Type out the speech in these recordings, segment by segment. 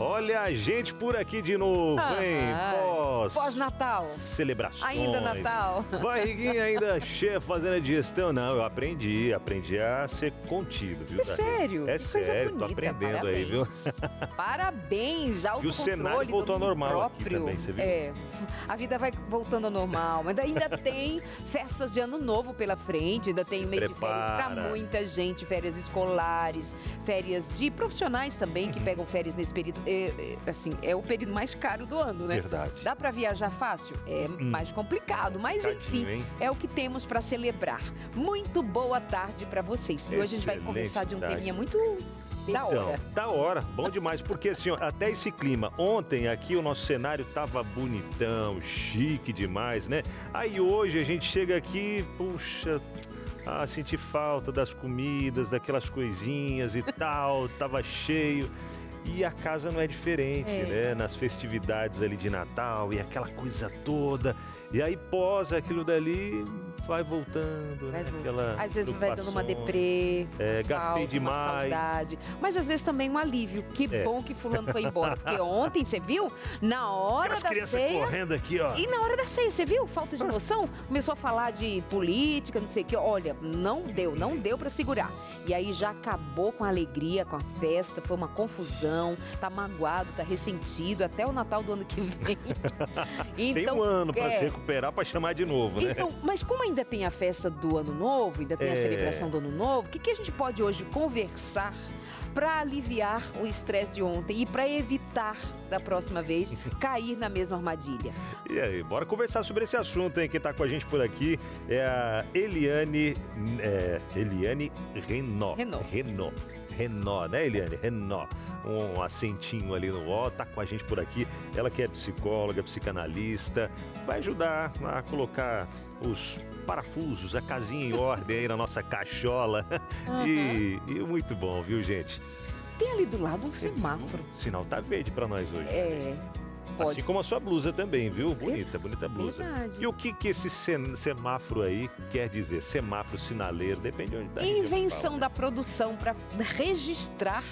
Olha a gente por aqui de novo, hein? Pós-Natal. Celebrações. Ainda Natal. Barriguinha ainda cheia fazendo a digestão. Não, eu aprendi a ser contido, viu? É sério? É que coisa sério, bonita. tô aprendendo Parabéns. aí, viu? Parabéns, autocontrole. E o cenário voltou ao normal aqui também, você viu? É, a vida vai voltando ao normal, mas ainda tem festas de ano novo pela frente, ainda tem Se um mês de férias prepara. para muita gente, férias escolares, férias de profissionais também que pegam férias nesse período. Assim, é o período mais caro do ano, né? Verdade. Dá para viajar fácil? É mais complicado, mas enfim, hein? é o que temos para celebrar. Muito boa tarde para vocês. E hoje a gente vai Excelente conversar de um tarde. teminha muito da hora. Da hora, bom demais, porque assim, ó, até esse clima, ontem aqui o nosso cenário tava bonitão, chique demais, né? Aí hoje a gente chega aqui, puxa, senti falta das comidas, daquelas coisinhas e tal, tava cheio. E a casa não é diferente, né? Nas festividades ali de Natal e aquela coisa toda. E aí pós aquilo dali vai voltando, né? Aquela às vezes vai dando uma preocupação. deprê, Gastei uma demais. saudade. Mas às vezes também um alívio. Que bom que fulano foi embora. Porque ontem, você viu? Na hora As da crianças ceia... correndo aqui, ó. E na hora da ceia, você viu? Falta de noção. Começou a falar de política, não sei o que. Olha, não deu pra segurar. E aí já acabou com a alegria, com a festa. Foi uma confusão. Tá magoado, tá ressentido. Até o Natal do ano que vem. Tem um ano pra se recuperar, pra chamar de novo, né? Então, mas como ainda tem a festa do Ano Novo, ainda tem a celebração do Ano Novo, o que a gente pode hoje conversar para aliviar o estresse de ontem e para evitar, da próxima vez, cair na mesma armadilha? E aí, bora conversar sobre esse assunto, hein? Quem tá com a gente por aqui é a Eliane Renault, né, Eliane? Renault. Um acentinho ali no O, tá com a gente por aqui. Ela que é psicóloga, psicanalista, vai ajudar a colocar os parafusos, a casinha em ordem aí na nossa cachola. E muito bom, viu, gente? Tem ali do lado um semáforo. O sinal tá verde pra nós hoje. Pode. Assim como a sua blusa também, viu? Bonita blusa. Verdade. E o que esse semáforo aí quer dizer? Semáforo, sinaleiro, depende de onde tá. Invenção da produção para registrar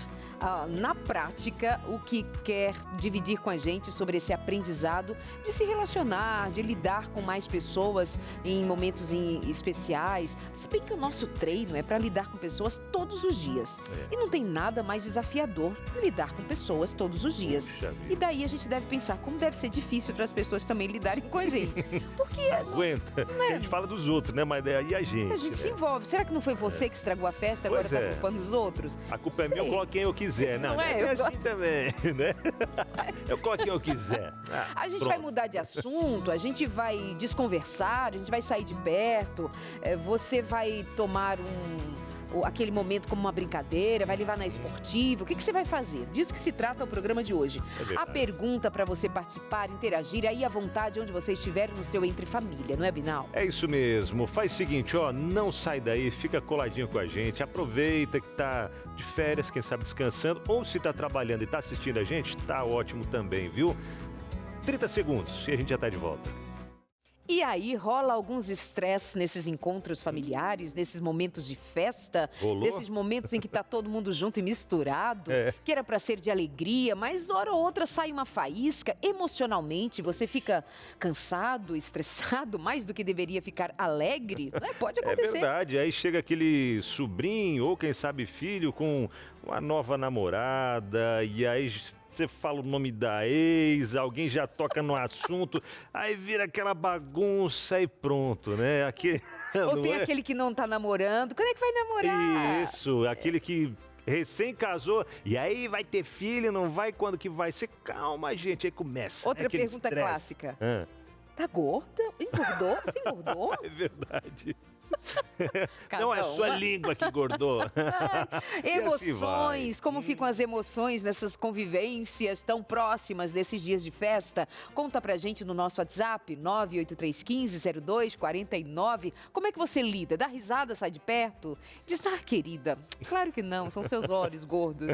na prática o que quer dividir com a gente sobre esse aprendizado de se relacionar, de lidar com mais pessoas em momentos especiais. Se bem que o nosso treino é para lidar com pessoas todos os dias. E não tem nada mais desafiador que lidar com pessoas todos os dias. E daí a gente deve pensar como deve ser difícil para as pessoas também lidarem com a gente. Porque aguenta. A gente fala dos outros, né? Mas aí a gente. A gente se envolve. Será que não foi você que estragou a festa, agora tá culpando os outros? A culpa é minha, eu coloco quem eu quiser. Não é assim também, né? Eu coloco quem eu quiser. A gente vai mudar de assunto, a gente vai desconversar, a gente vai sair de perto, você vai tomar aquele momento como uma brincadeira, vai levar na esportiva. O que você vai fazer? Disso que se trata o programa de hoje. A pergunta para você participar, interagir, aí à vontade, onde você estiver no seu Entre Família, não é, Binal? É isso mesmo. Faz o seguinte, ó, não sai daí, fica coladinho com a gente, aproveita que tá de férias, quem sabe descansando, ou se tá trabalhando e tá assistindo a gente, tá ótimo também, viu? 30 segundos e a gente já tá de volta. E aí rola alguns estresses nesses encontros familiares, nesses momentos de festa, nesses momentos em que tá todo mundo junto e misturado, que era para ser de alegria, mas hora ou outra sai uma faísca. Emocionalmente você fica cansado, estressado, mais do que deveria ficar alegre, né? Pode acontecer. É verdade, aí chega aquele sobrinho ou quem sabe filho com uma nova namorada e aí você fala o nome da ex, alguém já toca no assunto, aí vira aquela bagunça e pronto, né? Ou tem aquele que não tá namorando, quando é que vai namorar? Isso, aquele que recém casou, e aí vai ter filho, não vai, quando que vai? Você calma, gente, aí começa. Outra pergunta clássica. Tá gorda? Engordou? Você engordou? É verdade. Não é sua língua que engordou. Emoções, como ficam as emoções nessas convivências tão próximas desses dias de festa? Conta pra gente no nosso WhatsApp, 983150249. Como é que você lida? Dá risada, sai de perto? Diz, querida, claro que não, são seus olhos gordos.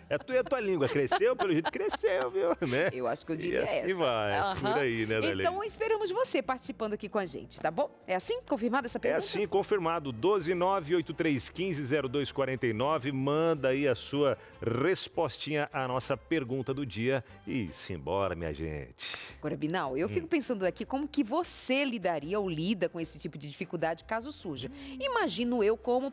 É a tua língua cresceu, pelo jeito cresceu, viu? Né? Eu acho que eu diria essa. E vai, por aí, né, Dalene? Então esperamos você participando aqui com a gente, tá bom? É assim? Confirmado? confirmada essa É pergunta? assim, confirmado. 12983150249. Manda aí a sua respostinha à nossa pergunta do dia e simbora, minha gente. Agora, Binal, eu fico pensando aqui como que você lidaria ou lida com esse tipo de dificuldade caso surja. Imagino eu como,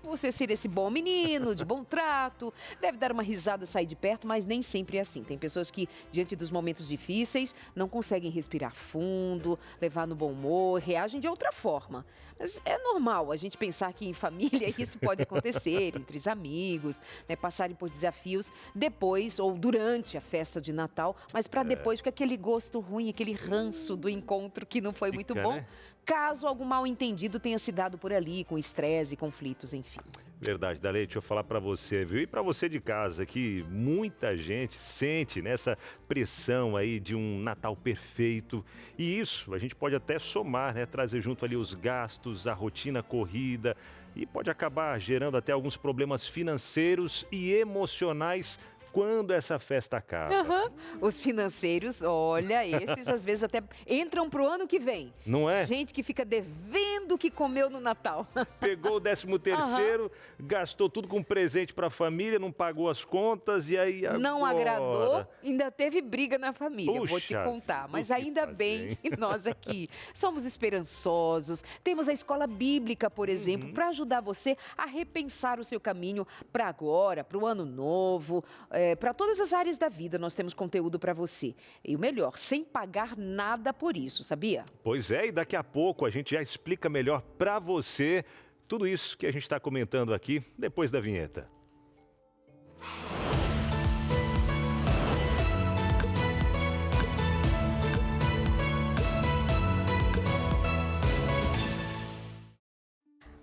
você ser esse bom menino, de bom trato, deve dar uma risada, sair de perto, mas nem sempre é assim. Tem pessoas que, diante dos momentos difíceis, não conseguem respirar fundo, levar no bom humor, reagem de outra forma. Mas é normal a gente pensar que em família isso pode acontecer, entre os amigos, né, passarem por desafios depois ou durante a festa de Natal, mas para depois, com aquele gosto ruim, aquele ranço do encontro que não foi muito bom, né? caso algum mal-entendido tenha se dado por ali, com estresse, conflitos, enfim. Verdade, Dalei, deixa eu falar pra você, viu? E pra você de casa, que muita gente sente nessa pressão aí de um Natal perfeito. E isso a gente pode até somar, né? Trazer junto ali os gastos, a rotina corrida e pode acabar gerando até alguns problemas financeiros e emocionais quando essa festa acaba. Aham. Os financeiros, olha, esses às vezes até entram pro ano que vem. Não é? Gente que fica devendo o que comeu no Natal. Pegou o 13º, gastou tudo com presente pra família, não pagou as contas e aí agora... Não agradou, ainda teve briga na família, vou te Puxa contar. vida, Mas o que ainda fazer, bem hein? que nós aqui somos esperançosos. Temos a escola bíblica, por exemplo, para ajudar você a repensar o seu caminho para agora, para o ano novo, para todas as áreas da vida. Nós temos conteúdo para você. E o melhor, sem pagar nada por isso, sabia? Pois é, e daqui a pouco a gente já explica melhor pra você tudo isso que a gente está comentando aqui depois da vinheta.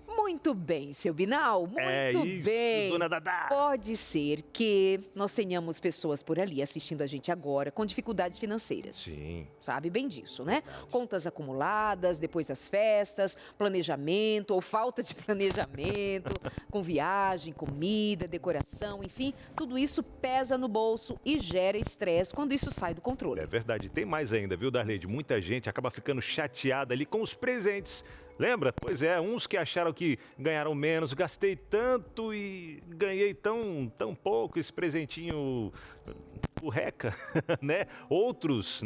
Muito bem, seu Binal, muito Isso, bem. dona Dadá. Pode ser que nós tenhamos pessoas por ali assistindo a gente agora com dificuldades financeiras. Sim. Sabe bem disso, né? Contas acumuladas depois das festas, planejamento ou falta de planejamento, com viagem, comida, decoração, enfim, tudo isso pesa no bolso e gera estresse quando isso sai do controle. É verdade, tem mais ainda, viu, Darleide? Muita gente acaba ficando chateada ali com os presentes. Lembra? Pois é, uns que acharam que ganharam menos, gastei tanto e ganhei tão pouco esse presentinho reca, né? Outros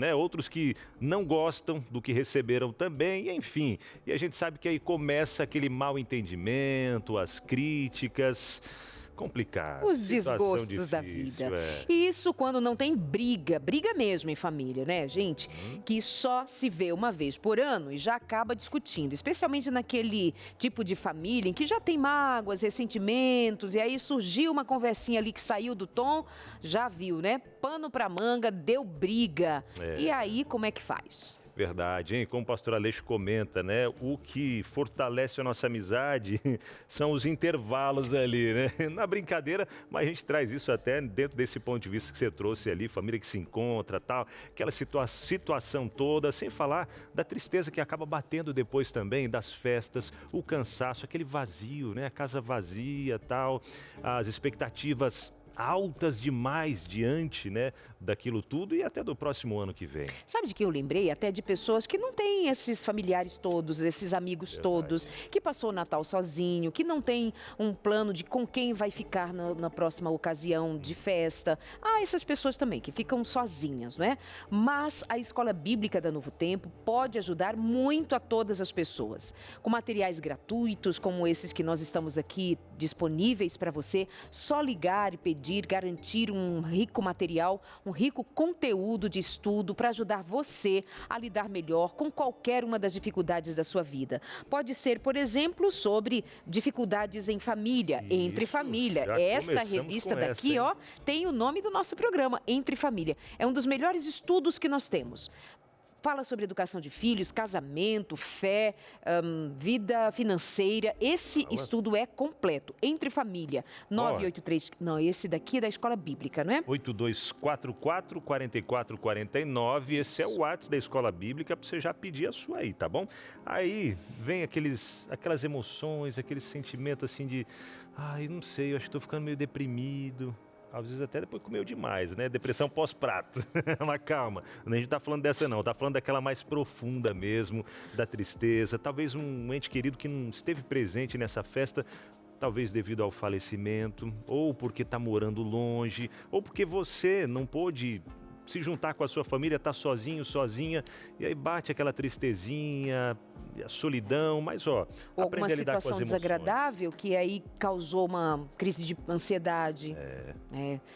que não gostam do que receberam também, enfim. E a gente sabe que aí começa aquele mal entendimento, as críticas. Complicado. Os Situação desgostos da difícil, vida. é. E isso quando não tem briga mesmo em família, né, gente? Que só se vê uma vez por ano e já acaba discutindo, especialmente naquele tipo de família em que já tem mágoas, ressentimentos, e aí surgiu uma conversinha ali que saiu do tom, já viu, né? Pano pra manga, deu briga. E aí, como é que faz? Verdade, hein? Como o pastor Aleixo comenta, né? O que fortalece a nossa amizade são os intervalos ali, né? Na brincadeira, mas a gente traz isso até dentro desse ponto de vista que você trouxe ali, família que se encontra, tal, aquela situação toda, sem falar da tristeza que acaba batendo depois também, das festas, o cansaço, aquele vazio, né? A casa vazia, tal, as expectativas altas demais diante, né, daquilo tudo e até do próximo ano que vem. Sabe de que eu lembrei? Até de pessoas que não têm esses familiares todos, esses amigos todos, que passou o Natal sozinho, que não tem um plano de com quem vai ficar na próxima ocasião de festa. Há essas pessoas também que ficam sozinhas, não é? Mas a Escola Bíblica da Novo Tempo pode ajudar muito a todas as pessoas. Com materiais gratuitos, como esses que nós estamos aqui disponíveis para você, só ligar e pedir, garantir um rico material, um rico conteúdo de estudo para ajudar você a lidar melhor com qualquer uma das dificuldades da sua vida. Pode ser, por exemplo, sobre dificuldades em família, entre família. já Esta começamos revista com daqui, essa, hein? ó, tem o nome do nosso programa, Entre Família. É um dos melhores estudos que nós temos. Fala sobre educação de filhos, casamento, fé, vida financeira. Esse estudo é completo. Entre Família. 983... Não, esse daqui é da Escola Bíblica, não é? 8244-4449. Esse é o WhatsApp da Escola Bíblica para você já pedir a sua aí, tá bom? Aí vem aquelas emoções, aquele sentimento assim de... Ai, não sei, eu acho que estou ficando meio deprimido. às vezes até depois comeu demais, né? Depressão pós-prato. Mas calma, a gente tá falando dessa não, tá falando daquela mais profunda mesmo, da tristeza. Talvez um ente querido que não esteve presente nessa festa, talvez devido ao falecimento, ou porque está morando longe, ou porque você não pôde se juntar com a sua família, está sozinho, sozinha, e aí bate aquela tristezinha, a solidão, mas ou aprender alguma a lidar com as situação emoções. desagradável que aí causou uma crise de ansiedade.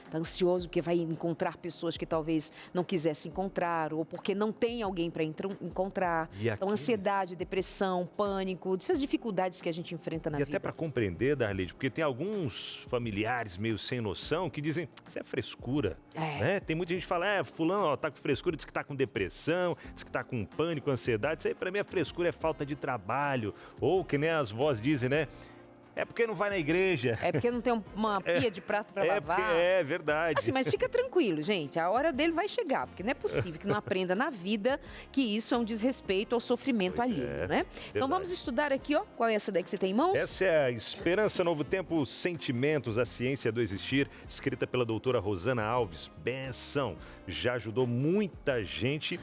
Tá ansioso porque vai encontrar pessoas que talvez não quisesse encontrar, ou porque não tem alguém para encontrar. Então, ansiedade, depressão, pânico, essas dificuldades que a gente enfrenta na vida. E até para compreender, Darlide, porque tem alguns familiares meio sem noção que dizem, isso é frescura. Né? Tem muita gente que fala, fulano tá com frescura, diz que tá com depressão, diz que tá com pânico, ansiedade. Isso aí para mim é frescura, é falta de trabalho. Ou que nem as vós dizem, né? É porque não vai na igreja. É porque não tem uma pia de prato para lavar. É verdade. Assim, mas fica tranquilo, gente. A hora dele vai chegar. Porque não é possível que não aprenda na vida que isso é um desrespeito ao sofrimento alheio, né? Então vamos estudar aqui, qual é essa daí que você tem em mãos? Essa é a Esperança, Novo Tempo, Sentimentos, a Ciência do Existir, escrita pela doutora Rosana Alves. Benção. Já ajudou muita gente.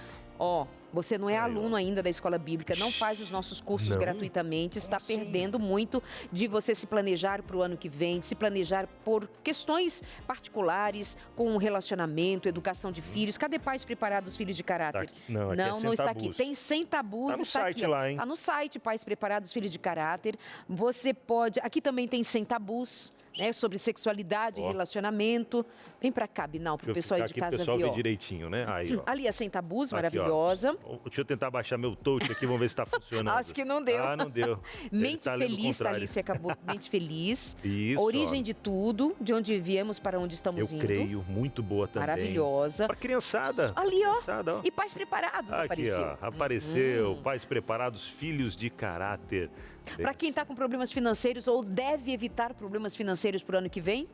Você não é aluno ainda da Escola Bíblica, não faz os nossos cursos gratuitamente, está perdendo muito de você se planejar para o ano que vem, se planejar por questões particulares, com relacionamento, educação de filhos. Cadê Pais Preparados, Filhos de Caráter? Tá aqui. Não está aqui. Tem Sem Tabus, tá no está site aqui. lá, hein? Está no site Pais Preparados, Filhos de Caráter. Você pode... Aqui também tem Sem Tabus, né, sobre sexualidade e relacionamento. Vem pra cá, Binal, pro pessoal aí de casa ver, o pessoal ver direitinho, né? Aí, Ali é Sem Tabus, aqui, maravilhosa. Deixa eu tentar baixar meu touch aqui, vamos ver se tá funcionando. Acho que não deu. Não deu. Mente Feliz, Thalícia acabou. Mente Feliz. Isso. Origem de Tudo, de onde viemos para onde estamos indo. Eu creio, muito boa também. Maravilhosa. Pra criançada. Ali, criançada, E Pais Preparados aqui, apareceu. Apareceu. Pais Preparados, Filhos de Caráter. Para quem está com problemas financeiros ou deve evitar problemas financeiros para o ano que vem,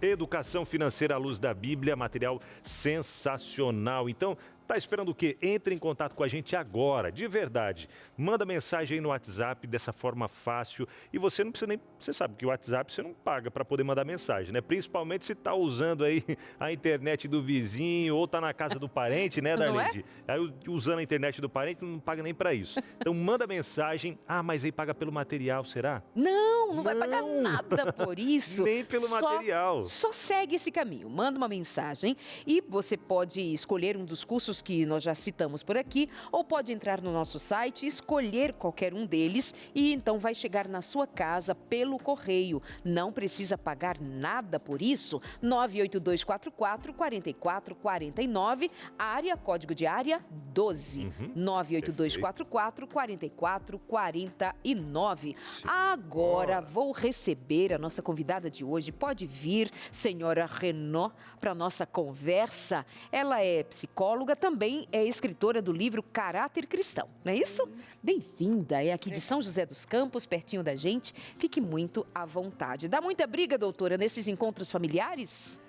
Educação Financeira à Luz da Bíblia, material sensacional. Então, tá esperando o quê? Entre em contato com a gente agora, de verdade. Manda mensagem aí no WhatsApp dessa forma fácil. E você não precisa nem... Você sabe que o WhatsApp você não paga para poder mandar mensagem, né? Principalmente se tá usando aí a internet do vizinho ou tá na casa do parente, né, Darlide? Aí usando a internet do parente não paga nem para isso. Então manda mensagem. Mas aí paga pelo material, será? Não vai pagar nada por isso. Nem pelo material. Só segue esse caminho. Manda uma mensagem e você pode escolher um dos cursos que nós já citamos por aqui, ou pode entrar no nosso site, escolher qualquer um deles e então vai chegar na sua casa pelo correio. Não precisa pagar nada por isso. 98244-4449, área, código de área 12. 98244-4449. Agora vou receber a nossa convidada de hoje. Pode vir, senhora Renaud, para nossa conversa. Ela é psicóloga, também é escritora do livro Caráter Cristão, não é isso? Bem-vinda, é aqui de São José dos Campos, pertinho da gente. Fique muito à vontade. Dá muita briga, doutora, nesses encontros familiares?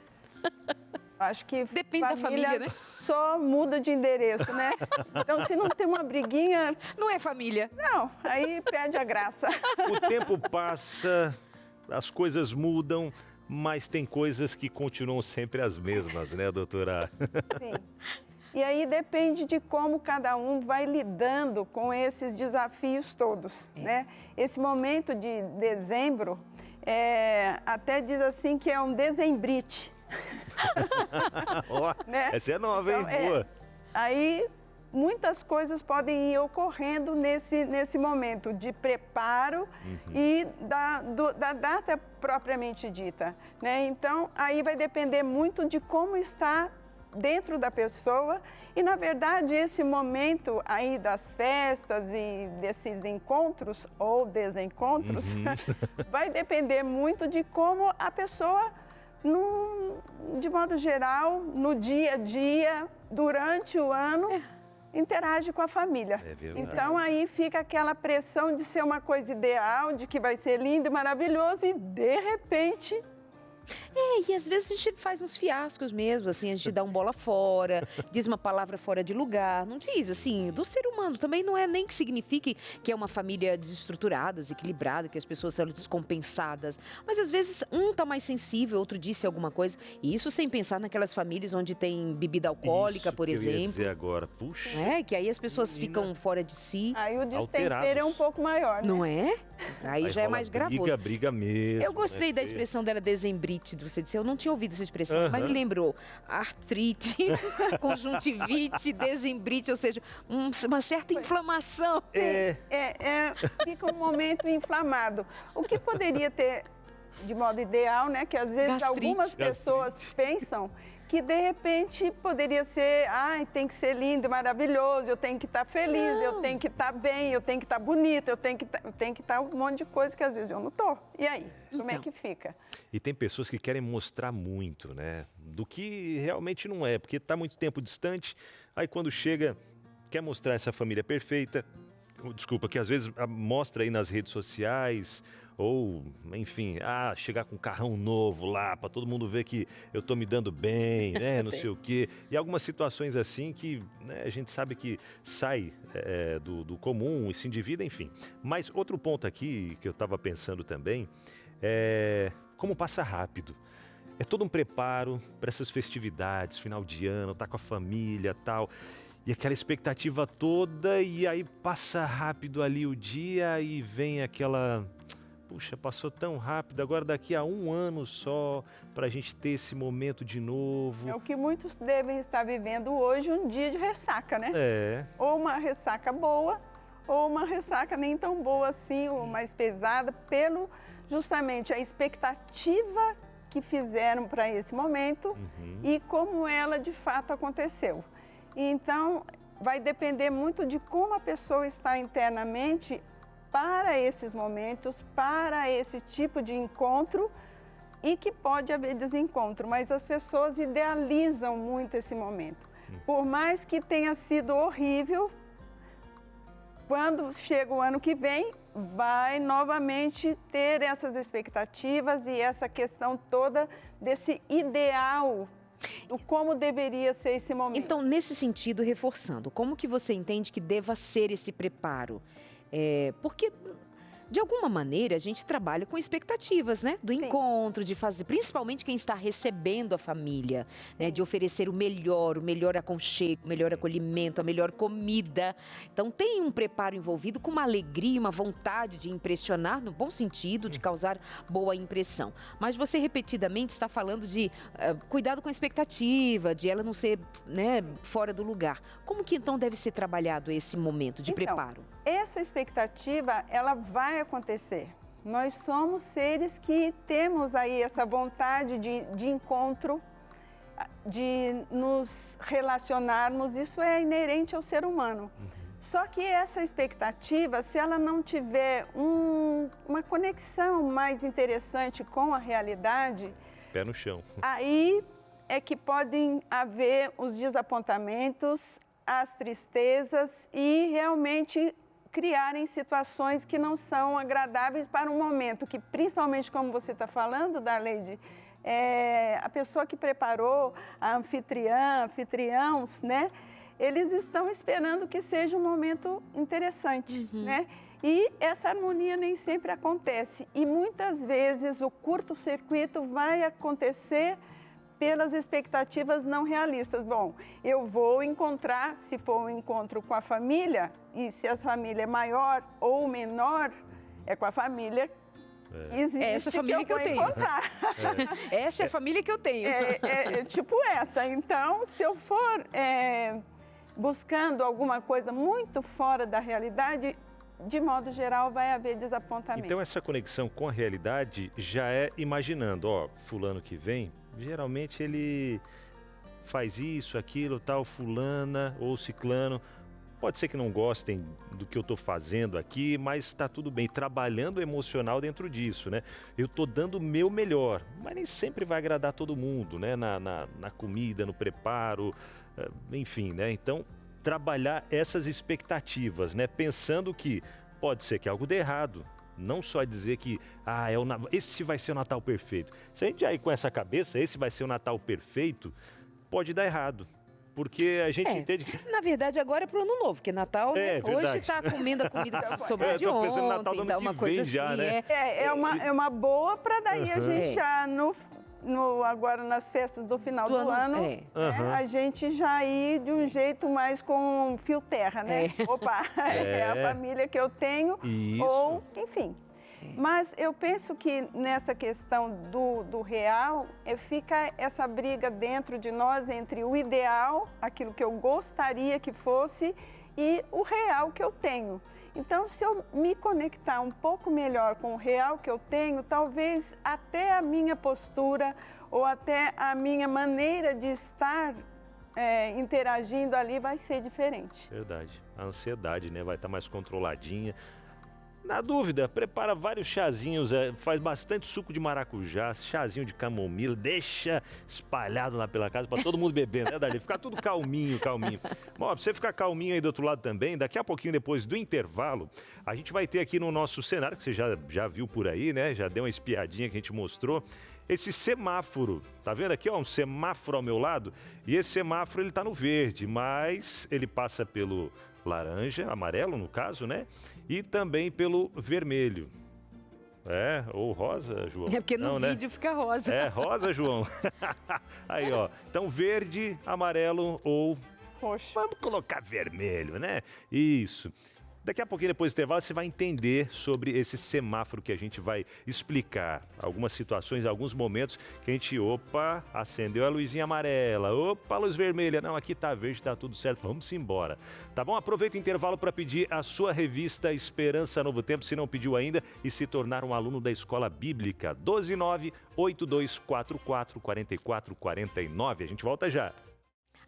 Acho que depende da família, né? Só muda de endereço, né? Então, se não tem uma briguinha... Não é família. Não, aí perde a graça. O tempo passa, as coisas mudam, mas tem coisas que continuam sempre as mesmas, né, doutora? Sim. E aí depende de como cada um vai lidando com esses desafios todos, né? Esse momento de dezembro, até diz assim que é um dezembrite. Né? Essa é nova, hein? Então, Boa. Aí muitas coisas podem ir ocorrendo nesse momento de preparo e da data propriamente dita, né? Então, aí vai depender muito de como está dentro da pessoa e, na verdade, esse momento aí das festas e desses encontros ou desencontros vai depender muito de como a pessoa, de modo geral, no dia a dia, durante o ano, interage com a família. É verdade. Então, aí fica aquela pressão de ser uma coisa ideal, de que vai ser lindo e maravilhoso e, de repente, E às vezes a gente faz uns fiascos mesmo, assim, a gente dá um bola fora, diz uma palavra fora de lugar, não diz, assim, do ser humano. Também não é nem que signifique que é uma família desestruturada, desequilibrada, que as pessoas são descompensadas. Mas às vezes um tá mais sensível, outro disse alguma coisa. E isso sem pensar naquelas famílias onde tem bebida alcoólica, Isso por que eu ia exemplo. dizer agora. Puxa. Que aí as pessoas ficam fora de si. Aí o destempeiro Alterados. é um pouco maior, né? Não é? Aí já é rola mais gravoso. Briga mesmo. Eu gostei né? da expressão dela, dezembrite, você disse. Eu não tinha ouvido essa expressão, mas me lembrou artrite, conjuntivite, dezembrite, ou seja, uma certa inflamação. Fica um momento inflamado. O que poderia ter, de modo ideal, né? Que às vezes Gastrite. algumas pessoas pensam que de repente poderia ser, tem que ser lindo, maravilhoso, eu tenho que estar feliz, eu tenho que estar bem, eu tenho que estar bonita, eu tenho que estar um monte de coisa que às vezes eu não tô. E aí, como é que fica? E tem pessoas que querem mostrar muito, né? Do que realmente não é, porque está muito tempo distante, aí quando chega, quer mostrar essa família perfeita, desculpa, que às vezes mostra aí nas redes sociais, ou, enfim, chegar com um carrão novo lá, para todo mundo ver que eu tô me dando bem, né, não sei o quê. E algumas situações assim que, né, a gente sabe que sai do comum e se endivida, enfim. Mas outro ponto aqui que eu estava pensando também é como passa rápido. É todo um preparo para essas festividades, final de ano, tá com a família, tal. E aquela expectativa toda, e aí passa rápido ali o dia e vem aquela... Puxa, passou tão rápido, agora daqui a 1 ano só, para a gente ter esse momento de novo. É o que muitos devem estar vivendo hoje, um dia de ressaca, né? Ou uma ressaca boa, ou uma ressaca nem tão boa assim, ou mais pesada, pelo justamente a expectativa que fizeram para esse momento e como ela de fato aconteceu. Então, vai depender muito de como a pessoa está internamente para esses momentos, para esse tipo de encontro, e que pode haver desencontro, mas as pessoas idealizam muito esse momento. Por mais que tenha sido horrível, quando chega o ano que vem, vai novamente ter essas expectativas e essa questão toda desse ideal do como deveria ser esse momento. Então, nesse sentido, reforçando, como que você entende que deva ser esse preparo? Porque, de alguma maneira, a gente trabalha com expectativas, né? Do encontro, de fazer, principalmente quem está recebendo a família, né? De oferecer o melhor aconchego, o melhor acolhimento, a melhor comida. Então, tem um preparo envolvido com uma alegria, uma vontade de impressionar, no bom sentido, de causar boa impressão. Mas você, repetidamente, está falando de cuidado com a expectativa, de ela não ser, né, fora do lugar. Como que, então, deve ser trabalhado esse momento de preparo? Essa expectativa, ela vai acontecer. Nós somos seres que temos aí essa vontade de encontro, de nos relacionarmos, isso é inerente ao ser humano. Só que essa expectativa, se ela não tiver uma conexão mais interessante com a realidade... Pé no chão. Aí é que podem haver os desapontamentos, as tristezas e realmente criarem situações que não são agradáveis para um momento que, principalmente como você está falando, Darleide, a pessoa que preparou, a anfitriãos, né? Eles estão esperando que seja um momento interessante, né? E essa harmonia nem sempre acontece. E muitas vezes o curto-circuito vai acontecer pelas expectativas não realistas. Bom, eu vou encontrar, se for um encontro com a família, e se a família é maior ou menor, é com a família que existe, essa família que eu tenho. Encontrar. Essa é a família que eu tenho. Tipo essa. Então, se eu for buscando alguma coisa muito fora da realidade, de modo geral, vai haver desapontamento. Então, essa conexão com a realidade já é imaginando, fulano que vem, geralmente ele faz isso, aquilo, tal, fulana ou ciclano. Pode ser que não gostem do que eu estou fazendo aqui, mas está tudo bem, trabalhando o emocional dentro disso, né? Eu estou dando o meu melhor, mas nem sempre vai agradar todo mundo, né? Na comida, no preparo, enfim, né? Então, trabalhar essas expectativas, né? Pensando que pode ser que algo dê errado, Não só dizer que esse vai ser o Natal perfeito. Se a gente já ir com essa cabeça, esse vai ser o Natal perfeito, pode dar errado. Porque a gente entende que... Na verdade, agora é pro Ano Novo, porque Natal, né? Hoje tá comendo a comida que sobrou de ontem, Natal do ano uma que coisa vem já, assim. Né? É uma boa para daí a gente já agora nas festas do final do ano, a gente já ir de um jeito mais com fio terra, né? Opa, é a família que eu tenho, ou enfim. Mas eu penso que nessa questão do real, fica essa briga dentro de nós entre o ideal, aquilo que eu gostaria que fosse, e o real que eu tenho. Então, se eu me conectar um pouco melhor com o real que eu tenho, talvez até a minha postura ou até a minha maneira de estar interagindo ali vai ser diferente. Verdade. A ansiedade, né, vai estar mais controladinha. Na dúvida, prepara vários chazinhos, faz bastante suco de maracujá, chazinho de camomila, deixa espalhado lá pela casa para todo mundo beber, né, Dali? Ficar tudo calminho. Bom, pra você ficar calminho aí do outro lado também, daqui a pouquinho depois do intervalo, a gente vai ter aqui no nosso cenário, que você já viu por aí, né, já deu uma espiadinha que a gente mostrou, esse semáforo. Tá vendo aqui, ó, um semáforo ao meu lado? E esse semáforo, ele tá no verde, mas ele passa pelo laranja, amarelo no caso, né? E também pelo vermelho. Ou rosa, João? É porque no vídeo fica rosa. Rosa, João. Aí, ó. Então, verde, amarelo ou... roxo. Vamos colocar vermelho, né? Isso. Daqui a pouquinho, depois do intervalo, você vai entender sobre esse semáforo que a gente vai explicar. Algumas situações, alguns momentos que a gente, acendeu a luzinha amarela. A luz vermelha. Não, aqui tá verde, tá tudo certo. Vamos embora. Tá bom? Aproveita o intervalo para pedir a sua revista Esperança Novo Tempo, se não pediu ainda, e se tornar um aluno da Escola Bíblica. 12982444449. A gente volta já.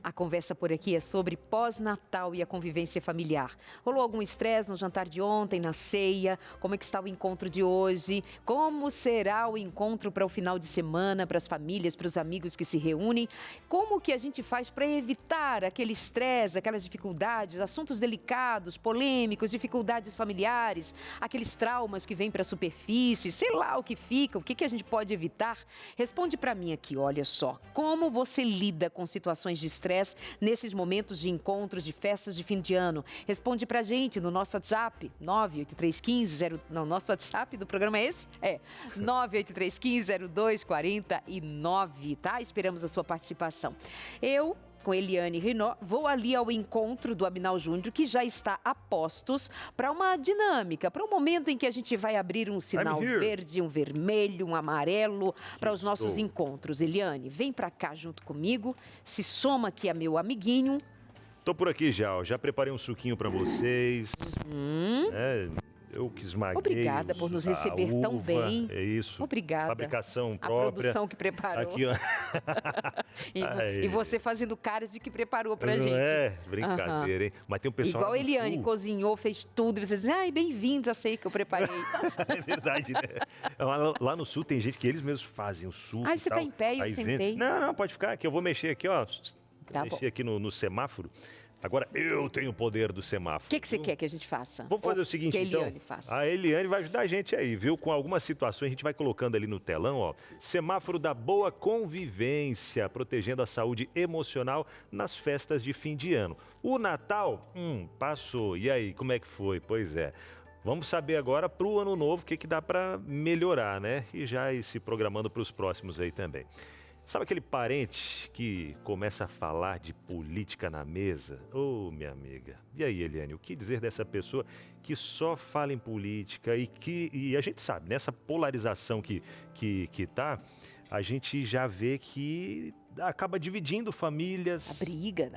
A conversa por aqui é sobre pós-Natal e a convivência familiar. Rolou algum estresse no jantar de ontem, na ceia? Como é que está o encontro de hoje? Como será o encontro para o final de semana, para as famílias, para os amigos que se reúnem? Como que a gente faz para evitar aquele estresse, aquelas dificuldades, assuntos delicados, polêmicos, dificuldades familiares, aqueles traumas que vêm para a superfície, sei lá o que fica, o que a gente pode evitar? Responde para mim aqui, olha só. Como você lida com situações de estresse nesses momentos de encontros, de festas de fim de ano? Responde pra gente no nosso WhatsApp, 98315... nosso WhatsApp do programa é esse? 983150249, tá? Esperamos a sua participação. Eu, com Eliane Rinó, vou ali ao encontro do Abinal Júnior, que já está a postos para uma dinâmica, para um momento em que a gente vai abrir um sinal verde, um vermelho, um amarelo para os nossos encontros. Eliane, vem para cá junto comigo, se soma aqui a meu amiguinho. Tô por aqui já preparei um suquinho para vocês. Eu que esmaguei. Obrigada por nos receber tão bem. É isso. Obrigada. Fabricação própria. A produção que preparou. Aqui, ó. E você fazendo caras de que preparou pra gente. Brincadeira, hein? Mas tem um pessoal igual a Eliane, cozinhou, fez tudo. E vocês dizem, bem-vindos, já sei que eu preparei. É verdade, né? Lá no sul tem gente que eles mesmos fazem o suco. Você tá em pé e eu sentei. Não, pode ficar, que eu vou mexer aqui, ó. Tá mexer aqui no semáforo. Agora eu tenho o poder do semáforo. O que você quer que a gente faça? Vamos fazer o seguinte, que a então. Eliane faça. A Eliane vai ajudar a gente aí, viu? Com algumas situações, a gente vai colocando ali no telão, ó. Semáforo da boa convivência, protegendo a saúde emocional nas festas de fim de ano. O Natal, passou. E aí, como é que foi? Pois é. Vamos saber agora para o Ano Novo o que dá para melhorar, né? E já ir se programando para os próximos aí também. Sabe aquele parente que começa a falar de política na mesa? Minha amiga. E aí, Eliane, o que dizer dessa pessoa que só fala em política e a gente sabe, nessa polarização que tá, a gente já vê que acaba dividindo famílias. A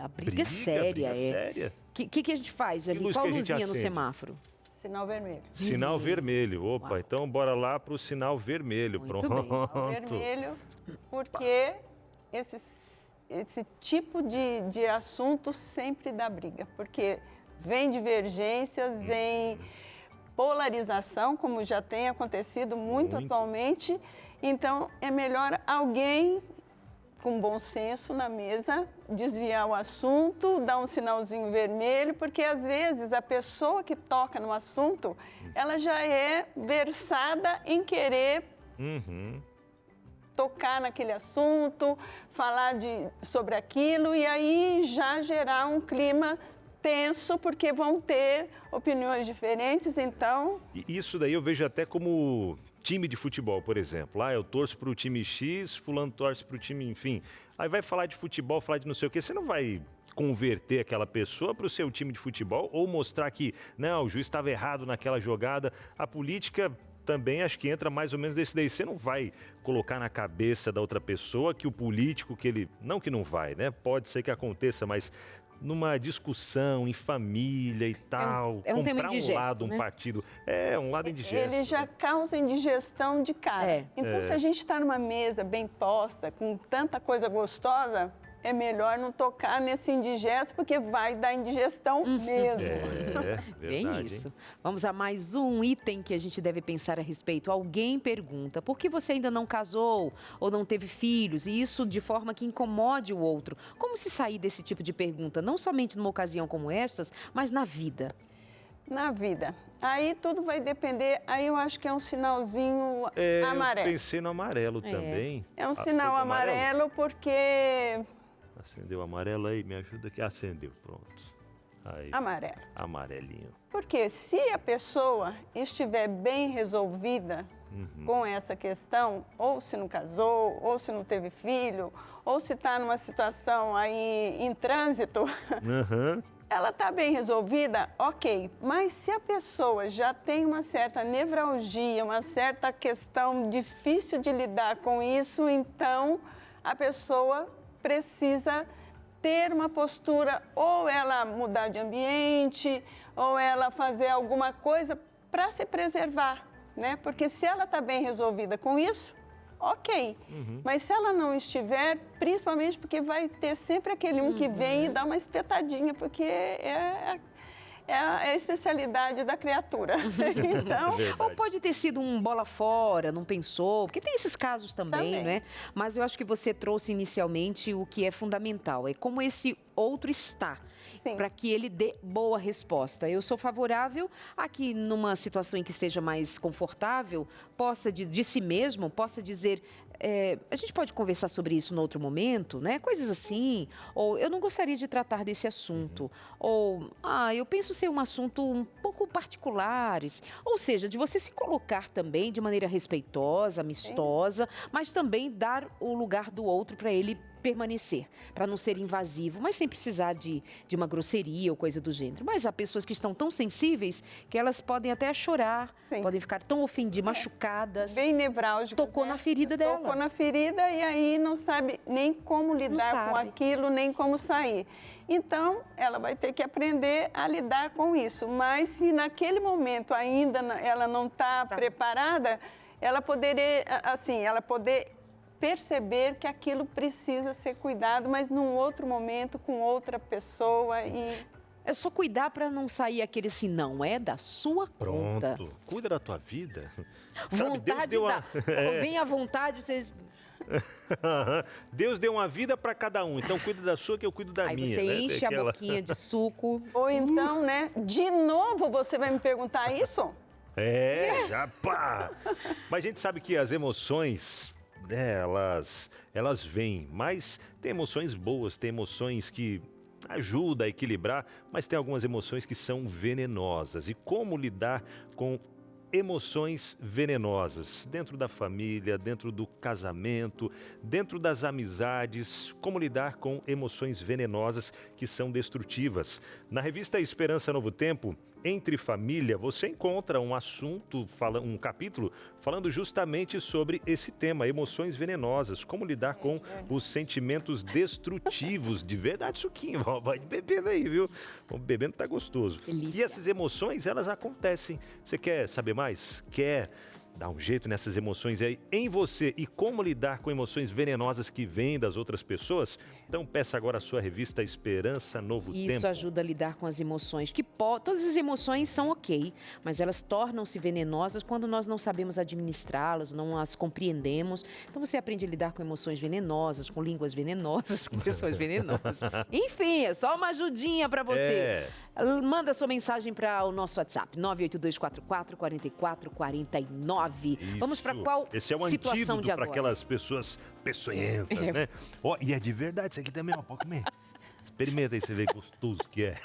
briga séria. Séria. O que a gente faz ali? Qual luzinha no semáforo? Sinal vermelho. Sinal vermelho. Opa, então bora lá para o sinal vermelho. Muito Pronto. bem. Sinal vermelho, porque esse tipo de assunto sempre dá briga. Porque vem divergências, vem polarização, como já tem acontecido muito atualmente. Então, é melhor alguém com bom senso na mesa, desviar o assunto, dar um sinalzinho vermelho, porque às vezes a pessoa que toca no assunto, ela já é versada em querer tocar naquele assunto, falar sobre aquilo e aí já gerar um clima tenso, porque vão ter opiniões diferentes, então... E isso daí eu vejo até como time de futebol, por exemplo. Eu torço para o time X, fulano torce para o time, enfim. Aí vai falar de futebol, falar de não sei o quê, você não vai converter aquela pessoa para o seu time de futebol ou mostrar que, não, o juiz estava errado naquela jogada. A política também acho que entra mais ou menos desse daí. Você não vai colocar na cabeça da outra pessoa que o político, que ele... Não que não vai, né? Pode ser que aconteça, mas... numa discussão em família e tal, é um tema comprar indigesto, um lado, né? um partido, um lado indigesto. Ele já causa indigestão de cara. Então, se a gente está numa mesa bem posta, com tanta coisa gostosa, é melhor não tocar nesse indigesto, porque vai dar indigestão mesmo. Verdade. Bem isso. Vamos a mais um item que a gente deve pensar a respeito. Alguém pergunta, por que você ainda não casou ou não teve filhos? E isso de forma que incomode o outro. Como se sair desse tipo de pergunta, não somente numa ocasião como estas, mas na vida? Na vida. Aí tudo vai depender, aí eu acho que é um sinalzinho amarelo. Eu pensei no amarelo também. É um sinal amarelo porque... Acendeu o amarelo aí, me ajuda aqui. Acendeu, pronto. Aí. Amarelo. Amarelinho. Porque se a pessoa estiver bem resolvida com essa questão, ou se não casou, ou se não teve filho, ou se está numa situação aí em trânsito, ela está bem resolvida, ok. Mas se a pessoa já tem uma certa nevralgia, uma certa questão difícil de lidar com isso, então a pessoa precisa ter uma postura, ou ela mudar de ambiente, ou ela fazer alguma coisa para se preservar, né? Porque se ela está bem resolvida com isso, ok. Mas se ela não estiver, principalmente porque vai ter sempre aquele que vem e dá uma espetadinha, porque é a especialidade da criatura. Então, ou pode ter sido um bola fora, não pensou, porque tem esses casos também, né? Mas eu acho que você trouxe inicialmente o que é fundamental, é como esse outro está, para que ele dê boa resposta. Eu sou favorável a que numa situação em que seja mais confortável, possa de si mesmo, possa dizer... a gente pode conversar sobre isso em outro momento, né? Coisas assim. Ou eu não gostaria de tratar desse assunto. Ou, eu penso ser um assunto um pouco particular. Ou seja, de você se colocar também de maneira respeitosa, amistosa, mas também dar o lugar do outro para ele permanecer, para não ser invasivo, mas sem precisar de uma grosseria ou coisa do gênero. Mas há pessoas que estão tão sensíveis que elas podem até chorar, podem ficar tão ofendidas, machucadas. Bem nevrálgicas. Tocou na ferida dela. Tocou na ferida e aí não sabe nem como lidar com aquilo, nem como sair. Então, ela vai ter que aprender a lidar com isso. Mas se naquele momento ainda ela não está preparada, ela poderia, assim, perceber que aquilo precisa ser cuidado, mas num outro momento, com outra pessoa e... É só cuidar para não sair aquele assim, não é da sua conta. Pronto, cuida da tua vida. Vontade dá. Vem à vontade, vocês... Deus deu uma vida para cada um, então cuida da sua que eu cuido da minha. Aí você enche a boquinha de suco. Ou então, né, de novo você vai me perguntar isso? Já pá! Mas a gente sabe que as emoções... elas vêm, mas tem emoções boas, tem emoções que ajudam a equilibrar, mas tem algumas emoções que são venenosas. E como lidar com emoções venenosas dentro da família, dentro do casamento, dentro das amizades, como lidar com emoções venenosas que são destrutivas. Na revista Esperança Novo Tempo, Entre Família, você encontra um assunto, um capítulo falando justamente sobre esse tema, emoções venenosas, como lidar com os sentimentos destrutivos. De verdade, suquinho, vai bebendo aí, viu? Vamos bebendo, tá gostoso. Delícia. E essas emoções, elas acontecem. Você quer saber mais? Quer dar um jeito nessas emoções aí em você e como lidar com emoções venenosas que vêm das outras pessoas? Então peça agora a sua revista Esperança Novo Tempo. Isso ajuda a lidar com as emoções, todas as emoções são ok, mas elas tornam-se venenosas quando nós não sabemos administrá-las, não as compreendemos. Então você aprende a lidar com emoções venenosas, com línguas venenosas, com pessoas venenosas. Enfim, é só uma ajudinha para você. Manda sua mensagem para o nosso WhatsApp, 98244-4449. Vamos para qual Esse é o situação antídoto de agora? para aquelas pessoas peçonhentas, né? Ó, e é de verdade, isso aqui também, ó, pode comer. Experimenta aí, você vê gostoso que é.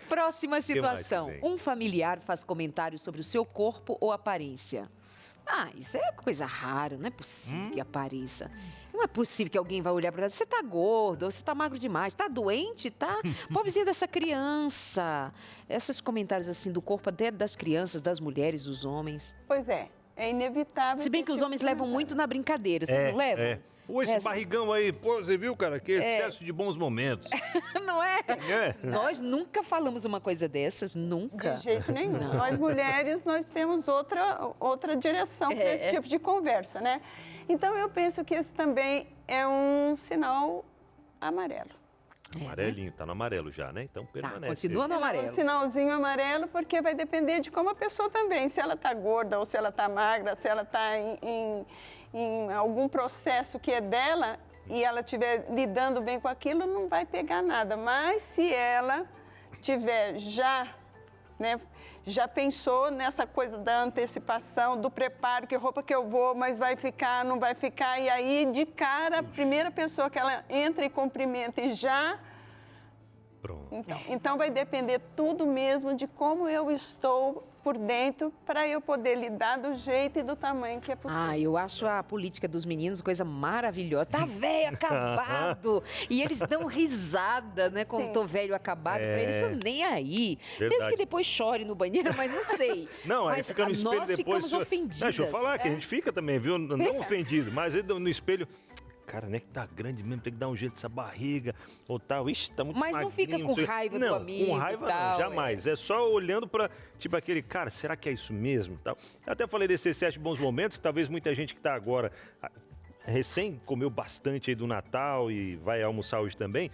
Próxima situação. que vem? Um familiar faz comentários sobre o seu corpo ou aparência. Ah, isso é coisa rara, não é possível que apareça. Não é possível que alguém vai olhar para ela, você tá gordo, ou você tá magro demais, tá doente, tá? Pobrezinha dessa criança. Esses comentários assim do corpo até das crianças, das mulheres, dos homens. Pois é inevitável. Se bem que os homens levam muito na brincadeira, vocês não levam? Pô, esse barrigão aí, pô, você viu, cara? Que excesso de bons momentos. Não é? Nós nunca falamos uma coisa dessas, nunca. De jeito nenhum. Não. Nós mulheres, nós temos outra direção para esse tipo de conversa, né? Então, eu penso que esse também é um sinal amarelo. Amarelinho, tá no amarelo já, né? Então permanece. Continua no amarelo. Um sinalzinho amarelo, porque vai depender de como a pessoa também. Se ela tá gorda ou se ela tá magra, se ela tá em algum processo que é dela e ela estiver lidando bem com aquilo, não vai pegar nada. Mas se ela tiver já pensou nessa coisa da antecipação, do preparo, que roupa que eu vou, mas vai ficar, não vai ficar, e aí de cara, a primeira pessoa que ela entra e cumprimenta e já... Pronto. Então vai depender tudo mesmo de como eu estou por dentro para eu poder lidar do jeito e do tamanho que é possível. Ah, eu acho a política dos meninos coisa maravilhosa. Tá velho, acabado. E eles dão risada, né? Quando tô velho, acabado. Pra eles estão nem aí. Verdade. Mesmo que depois chore no banheiro, mas não sei. Não, aí mas fica no espelho nós depois. ficamos ofendidas. Deixa eu falar que a gente fica também, viu? Não ofendido, mas aí no espelho... Cara, né, que tá grande mesmo, tem que dar um jeito nessa barriga ou tal. Ixi, tá muito Mas não fica com raiva do amigo. Com raiva e tal, não, jamais. É só olhando pra, tipo, aquele, cara, será que é isso mesmo? Tal. Eu até falei desse excesso de bons momentos, talvez muita gente que tá agora, recém comeu bastante aí do Natal e vai almoçar hoje também.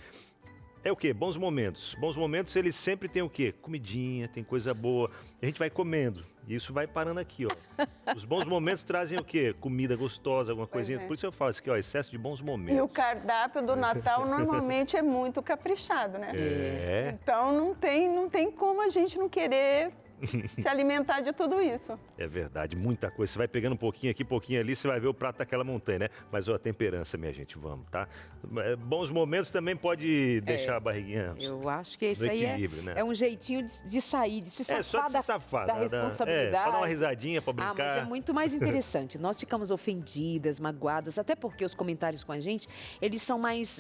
É o quê? Bons momentos. Bons momentos, eles sempre têm o quê? Comidinha, tem coisa boa. A gente vai comendo. E isso vai parando aqui, ó. Os bons momentos trazem o quê? Comida gostosa, alguma coisinha. Por isso eu falo isso aqui, ó, excesso de bons momentos. E o cardápio do Natal normalmente é muito caprichado, né? Então não tem como a gente não querer se alimentar de tudo isso. É verdade, muita coisa. Você vai pegando um pouquinho aqui, pouquinho ali, você vai ver o prato daquela montanha, né? Mas, ó, a temperança, minha gente, vamos, tá? Bons momentos também pode deixar a barriguinha. Eu acho que isso aí né? é um jeitinho de sair, de se safar, só de se safar da responsabilidade. Pra dar uma risadinha, pra brincar. Mas é muito mais interessante. Nós ficamos ofendidas, magoadas, até porque os comentários com a gente, eles são mais,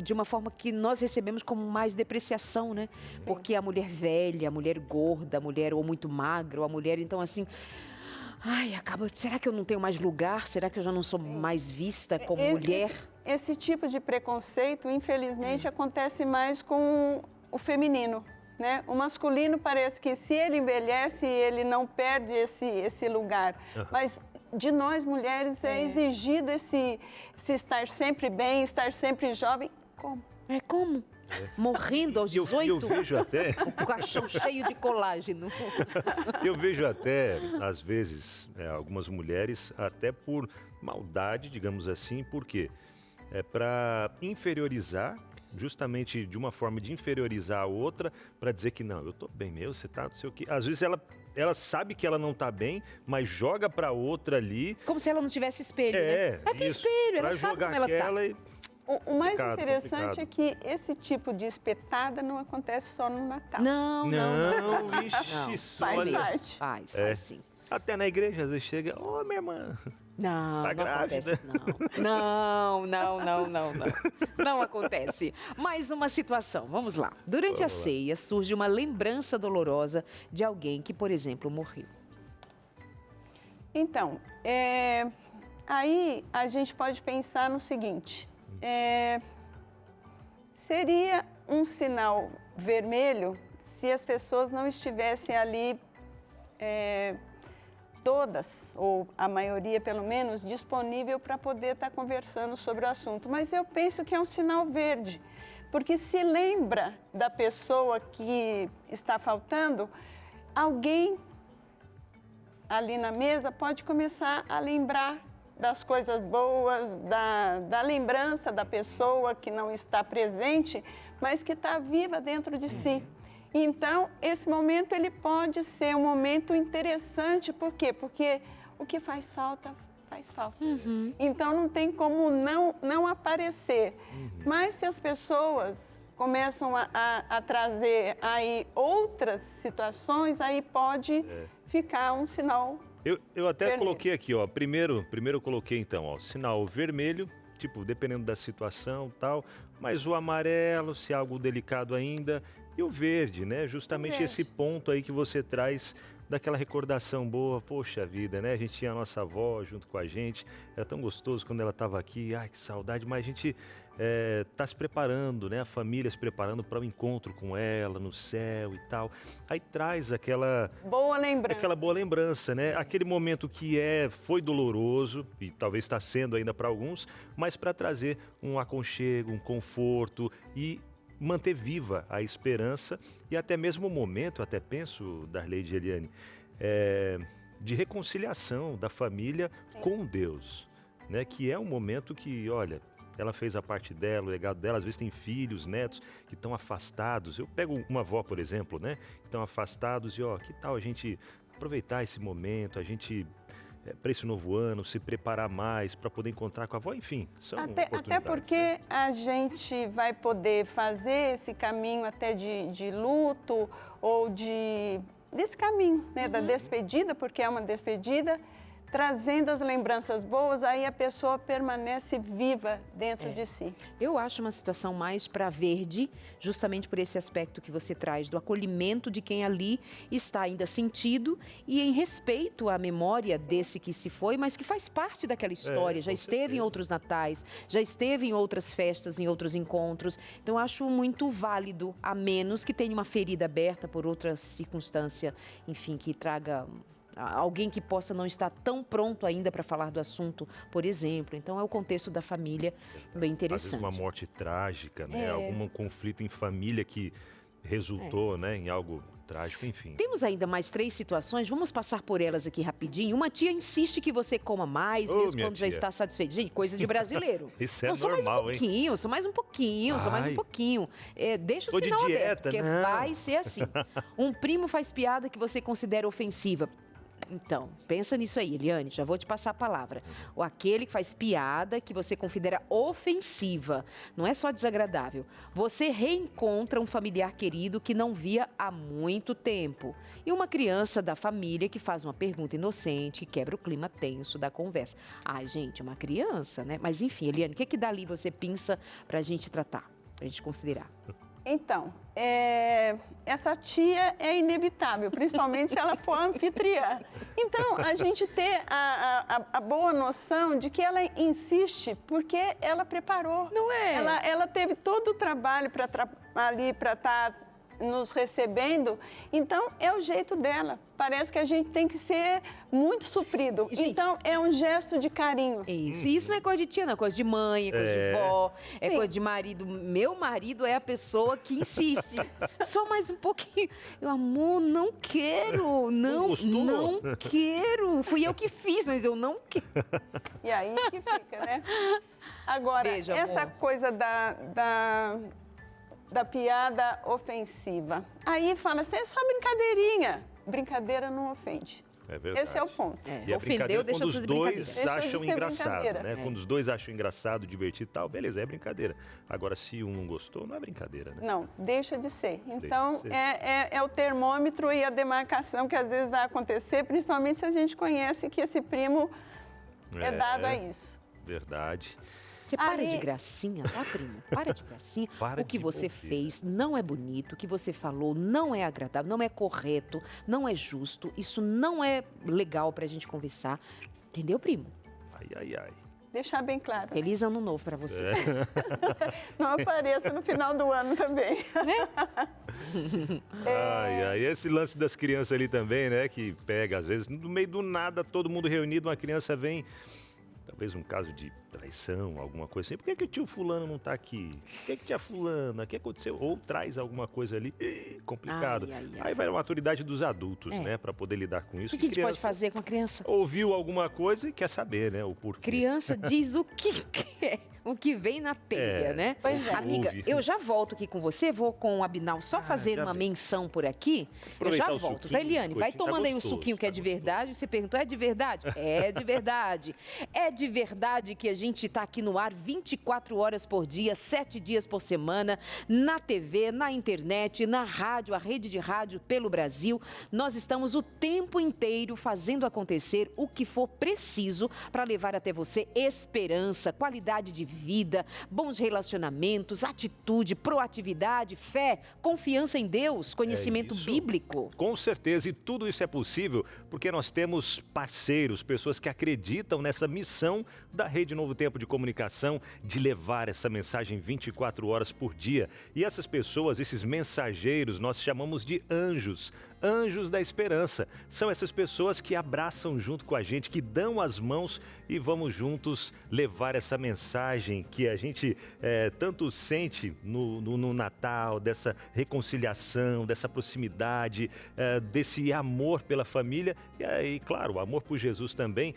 de uma forma que nós recebemos como mais depreciação, né? Porque a mulher velha, a mulher gorda, a mulher ou muito magra, ou a mulher, então assim... Ai, será que eu não tenho mais lugar? Será que eu já não sou mais vista como mulher? Esse tipo de preconceito, infelizmente, acontece mais com o feminino, né? O masculino parece que se ele envelhece, ele não perde esse lugar. Mas de nós mulheres é exigido esse estar sempre bem, estar sempre jovem. Como? Como? Morrendo aos 18? Eu vejo até... O caixão cheio de colágeno. Eu vejo até, às vezes, algumas mulheres, até por maldade, digamos assim, por quê? É para inferiorizar, justamente de uma forma de inferiorizar a outra, para dizer que não, eu tô bem mesmo, você tá, não sei o quê. Às vezes ela sabe que ela não tá bem, mas joga para outra ali. Como se ela não tivesse espelho, né? Ela tem espelho, ela sabe como ela tá. O mais interessante é que esse tipo de espetada não acontece só no Natal. Não. Ixi, faz parte. Faz sim. Até na igreja, às vezes chega, ô, minha irmã. Não, tá não acontece, não. Não acontece. Mais uma situação, vamos lá. Durante a ceia, surge uma lembrança dolorosa de alguém que, por exemplo, morreu. Então, aí a gente pode pensar no seguinte... seria um sinal vermelho se as pessoas não estivessem ali todas, ou a maioria pelo menos, disponível para poder estar conversando sobre o assunto. Mas eu penso que é um sinal verde, porque se lembra da pessoa que está faltando, alguém ali na mesa pode começar a lembrar das coisas boas, da lembrança da pessoa que não está presente, mas que está viva dentro de si. Então, esse momento ele pode ser um momento interessante, por quê? Porque o que faz falta, faz falta. Então, não tem como não aparecer. Mas se as pessoas começam a trazer aí outras situações, aí pode ficar um sinal Eu até vermelho. coloquei aqui, ó, primeiro eu coloquei então, ó, sinal vermelho, tipo, dependendo da situação e tal, mas o amarelo, se é algo delicado ainda, e o verde, né? Justamente verde. esse ponto aí que você traz daquela recordação boa, poxa vida, né? A gente tinha a nossa avó junto com a gente, era tão gostoso quando ela estava aqui, ai que saudade, mas a gente está se preparando, né? A família se preparando para o encontro com ela no céu e tal. Aí traz aquela boa lembrança, né? Aquele momento que foi doloroso e talvez está sendo ainda para alguns, mas para trazer um aconchego, um conforto e manter viva a esperança e até mesmo o momento, até penso, Darleide e Eliane, de reconciliação da família com Deus, né? Que é um momento que, olha, ela fez a parte dela, o legado dela, às vezes tem filhos, netos que estão afastados. Eu pego uma avó, por exemplo, né? Que estão afastados e, ó, que tal a gente aproveitar esse momento, a gente, para esse novo ano, se preparar mais para poder encontrar com a avó, enfim, são oportunidades. Até porque, né, a gente vai poder fazer esse caminho até de luto ou desse caminho, né, da despedida, porque é uma despedida, trazendo as lembranças boas, aí a pessoa permanece viva dentro de si. Eu acho uma situação mais para verde, justamente por esse aspecto que você traz, do acolhimento de quem ali está ainda sentido e em respeito à memória desse que se foi, mas que faz parte daquela história, já esteve em outros natais, já esteve em outras festas, em outros encontros. Então, eu acho muito válido, a menos que tenha uma ferida aberta por outra circunstância, enfim, que traga alguém que possa não estar tão pronto ainda para falar do assunto, por exemplo. Então, é o contexto da família bem interessante. Às vezes uma morte trágica, né? Algum conflito em família que resultou, né, em algo trágico, enfim. Temos ainda mais 3 situações, vamos passar por elas aqui rapidinho. Uma tia insiste que você coma mais, mesmo quando já está satisfeito. Gente, coisa de brasileiro. Isso é não, normal, só mais um pouquinho, só mais um pouquinho, só mais um pouquinho. Deixa o sinal aberto, porque vai ser assim. Um primo faz piada que você considera ofensiva. Então, pensa nisso aí, Eliane, já vou te passar a palavra. Ou aquele que faz piada que você considera ofensiva, não é só desagradável. Você reencontra um familiar querido que não via há muito tempo. E uma criança da família que faz uma pergunta inocente e quebra o clima tenso da conversa. Ai, gente, é uma criança, né? Mas enfim, Eliane, o que dali você pensa pra gente tratar, pra gente considerar? Então, essa tia é inevitável, principalmente se ela for anfitriã. Então, a gente ter a boa noção de que ela insiste porque ela preparou. Não é? Ela teve todo o trabalho ali para estar nos recebendo, então é o jeito dela. Parece que a gente tem que ser muito suprido. Gente, então, é um gesto de carinho. Isso. E isso não é coisa de tia, não. É coisa de mãe, é coisa de vó, é coisa de marido. Meu marido é a pessoa que insiste. Só mais um pouquinho. Eu, amor, não quero. Não quero. Fui eu que fiz, mas eu não quero. E aí que fica, né? Agora, Beijo, essa amor. coisa da piada ofensiva. Aí fala assim, é só brincadeirinha. Brincadeira não ofende. É verdade. Esse é o ponto. E a Ofendeu, brincadeira, deixa quando tudo os de dois brincadeira. Deixa de acham ser engraçado, brincadeira. né? Quando os dois acham engraçado, divertido e tal, beleza, é brincadeira. Agora, se um não gostou, não é brincadeira, né? Não, deixa de ser. Então, de ser. é o termômetro e a demarcação que às vezes vai acontecer, principalmente se a gente conhece que esse primo é dado a isso. Verdade. Você para de gracinha, tá, primo? Para de gracinha. Para o que de você bobeira. fez não é bonito, o que você falou não é agradável, não é correto, não é justo, isso não é legal pra gente conversar. Entendeu, primo? Ai, ai, ai. deixar bem claro. Né? Feliz ano novo para você. Não apareça no final do ano também. Ai, esse lance das crianças ali também, né? Que pega, às vezes, no meio do nada, todo mundo reunido, uma criança vem... Talvez um caso de traição, alguma coisa assim. Por que o tio fulano não tá aqui? Por que tia fulana? O que aconteceu? Ou traz alguma coisa ali, complicado. Aí vai a maturidade dos adultos, né? Pra poder lidar com isso. O que a gente pode fazer com a criança? Ouviu alguma coisa e quer saber, né? O porquê. Criança diz o que quer. O que vem na telha, né? Pois é. Amiga, eu já volto aqui com você, vou com o Abinal só fazer uma menção por aqui. Aproveitar eu já volto, tá, Eliane? Vai tomando aí o suquinho que é de verdade. Você perguntou, é de verdade? É de verdade. É de verdade que a gente tá aqui no ar 24 horas por dia, 7 dias por semana, na TV, na internet, na rádio, a rede de rádio pelo Brasil. Nós estamos o tempo inteiro fazendo acontecer o que for preciso para levar até você esperança, qualidade de vida, bons relacionamentos, atitude, proatividade, fé, confiança em Deus, conhecimento bíblico. Com certeza, e tudo isso é possível porque nós temos parceiros, pessoas que acreditam nessa missão da Rede Novo Tempo de Comunicação de levar essa mensagem 24 horas por dia. E essas pessoas, esses mensageiros, nós chamamos de anjos. Anjos da Esperança. São essas pessoas que abraçam junto com a gente, que dão as mãos e vamos juntos levar essa mensagem que a gente tanto sente no Natal, dessa reconciliação, dessa proximidade, desse amor pela família e aí, claro, o amor por Jesus também.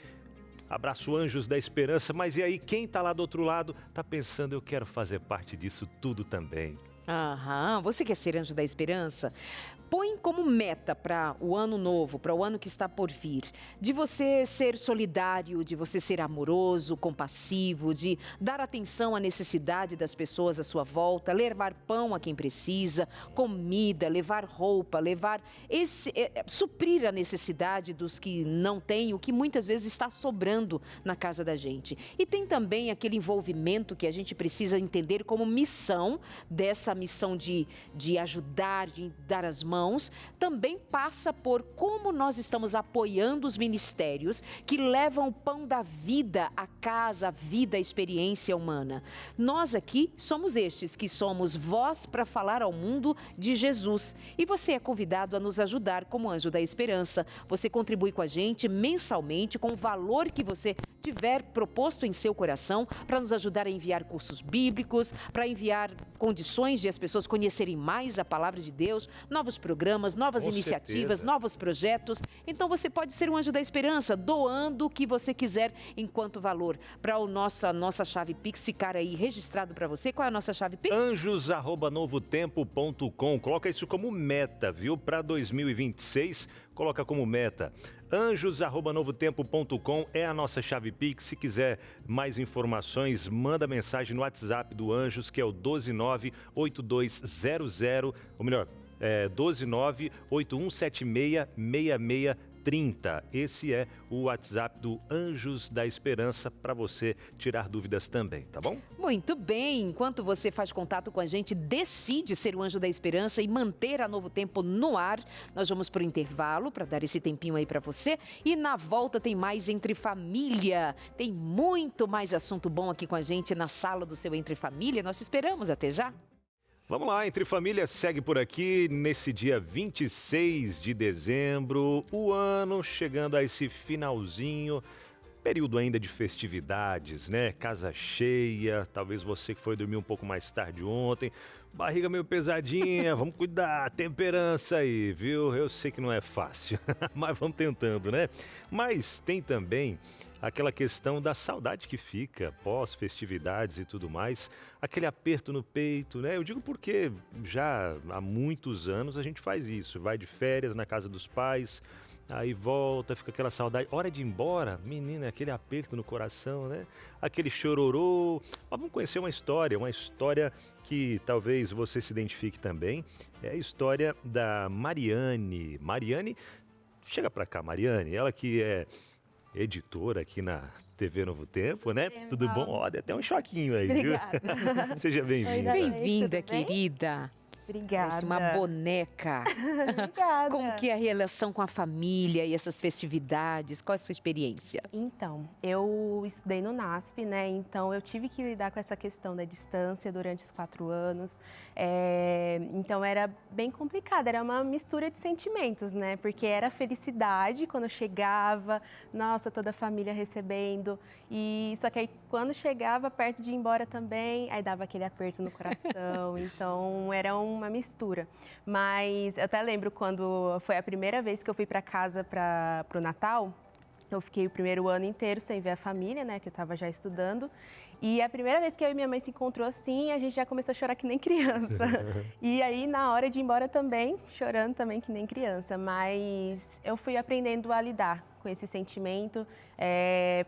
Abraço Anjos da Esperança, mas e aí quem está lá do outro lado está pensando, eu quero fazer parte disso tudo também. Aham, você quer ser Anjo da Esperança? Põe como meta para o ano novo, para o ano que está por vir, de você ser solidário, de você ser amoroso, compassivo, de dar atenção à necessidade das pessoas à sua volta, levar pão a quem precisa, comida, levar roupa, suprir a necessidade dos que não têm, o que muitas vezes está sobrando na casa da gente. E tem também aquele envolvimento que a gente precisa entender como missão, dessa missão de ajudar, de dar as mãos, também passa por como nós estamos apoiando os ministérios que levam o pão da vida à casa, a vida, a experiência humana. Nós aqui somos estes que somos voz para falar ao mundo de Jesus. E você é convidado a nos ajudar como Anjo da Esperança. Você contribui com a gente mensalmente com o valor que você tiver proposto em seu coração para nos ajudar a enviar cursos bíblicos, para enviar condições de as pessoas conhecerem mais a palavra de Deus, novos programas, novas iniciativas, novos projetos. Então você pode ser um Anjo da Esperança, doando o que você quiser enquanto valor. Para a nossa chave Pix ficar aí registrado para você. Qual é a nossa chave Pix? anjos@novotempo.com. Coloca isso como meta, viu? Para 2026, coloca como meta. anjos@novotempo.com é a nossa chave Pix. Se quiser mais informações, manda mensagem no WhatsApp do Anjos, que é o 1298200, ou melhor, 12981766630. Esse é o WhatsApp do Anjos da Esperança para você tirar dúvidas também, tá bom? Muito bem. Enquanto você faz contato com a gente, decide ser o Anjo da Esperança e manter a Novo Tempo no ar. Nós vamos para o intervalo para dar esse tempinho aí para você. E na volta tem mais Entre Família. Tem muito mais assunto bom aqui com a gente na sala do seu Entre Família. Nós te esperamos. Até já. Vamos lá, Entre Família segue por aqui nesse dia 26 de dezembro, o ano chegando a esse finalzinho, período ainda de festividades, né? Casa cheia, talvez você que foi dormir um pouco mais tarde ontem, barriga meio pesadinha, vamos cuidar, temperança aí, viu? Eu sei que não é fácil, mas vamos tentando, né? Mas tem também aquela questão da saudade que fica pós-festividades e tudo mais, aquele aperto no peito, né? Eu digo porque já há muitos anos a gente faz isso, vai de férias na casa dos pais, aí volta, fica aquela saudade, hora de ir embora, menina, aquele aperto no coração, né? Aquele chororô. Mas vamos conhecer uma história que talvez você se identifique também, é a história da Mariane. Mariane, chega pra cá, Mariane, ela que é editora aqui na TV Novo Tempo, né? Tudo bom? Ó, deu até um choquinho aí, Obrigada. Viu? Seja bem-vinda. Bem-vinda, querida. Obrigada. Parece uma boneca. Obrigada. Como que é a relação com a família e essas festividades? Qual é a sua experiência? Então, eu estudei no NASP, né? Então, eu tive que lidar com essa questão da distância durante os 4 anos. Então, era bem complicado. Era uma mistura de sentimentos, né? Porque era felicidade quando eu chegava, nossa, toda a família recebendo. Só que aí, quando chegava perto de ir embora também, aí dava aquele aperto no coração. Então, era uma mistura. Mas eu até lembro quando foi a primeira vez que eu fui para casa para o Natal. Eu fiquei o primeiro ano inteiro sem ver a família, né, que eu estava já estudando. E a primeira vez que eu e minha mãe se encontrou assim, a gente já começou a chorar que nem criança. E aí, na hora de ir embora também, chorando também que nem criança. Mas eu fui aprendendo a lidar com esse sentimento,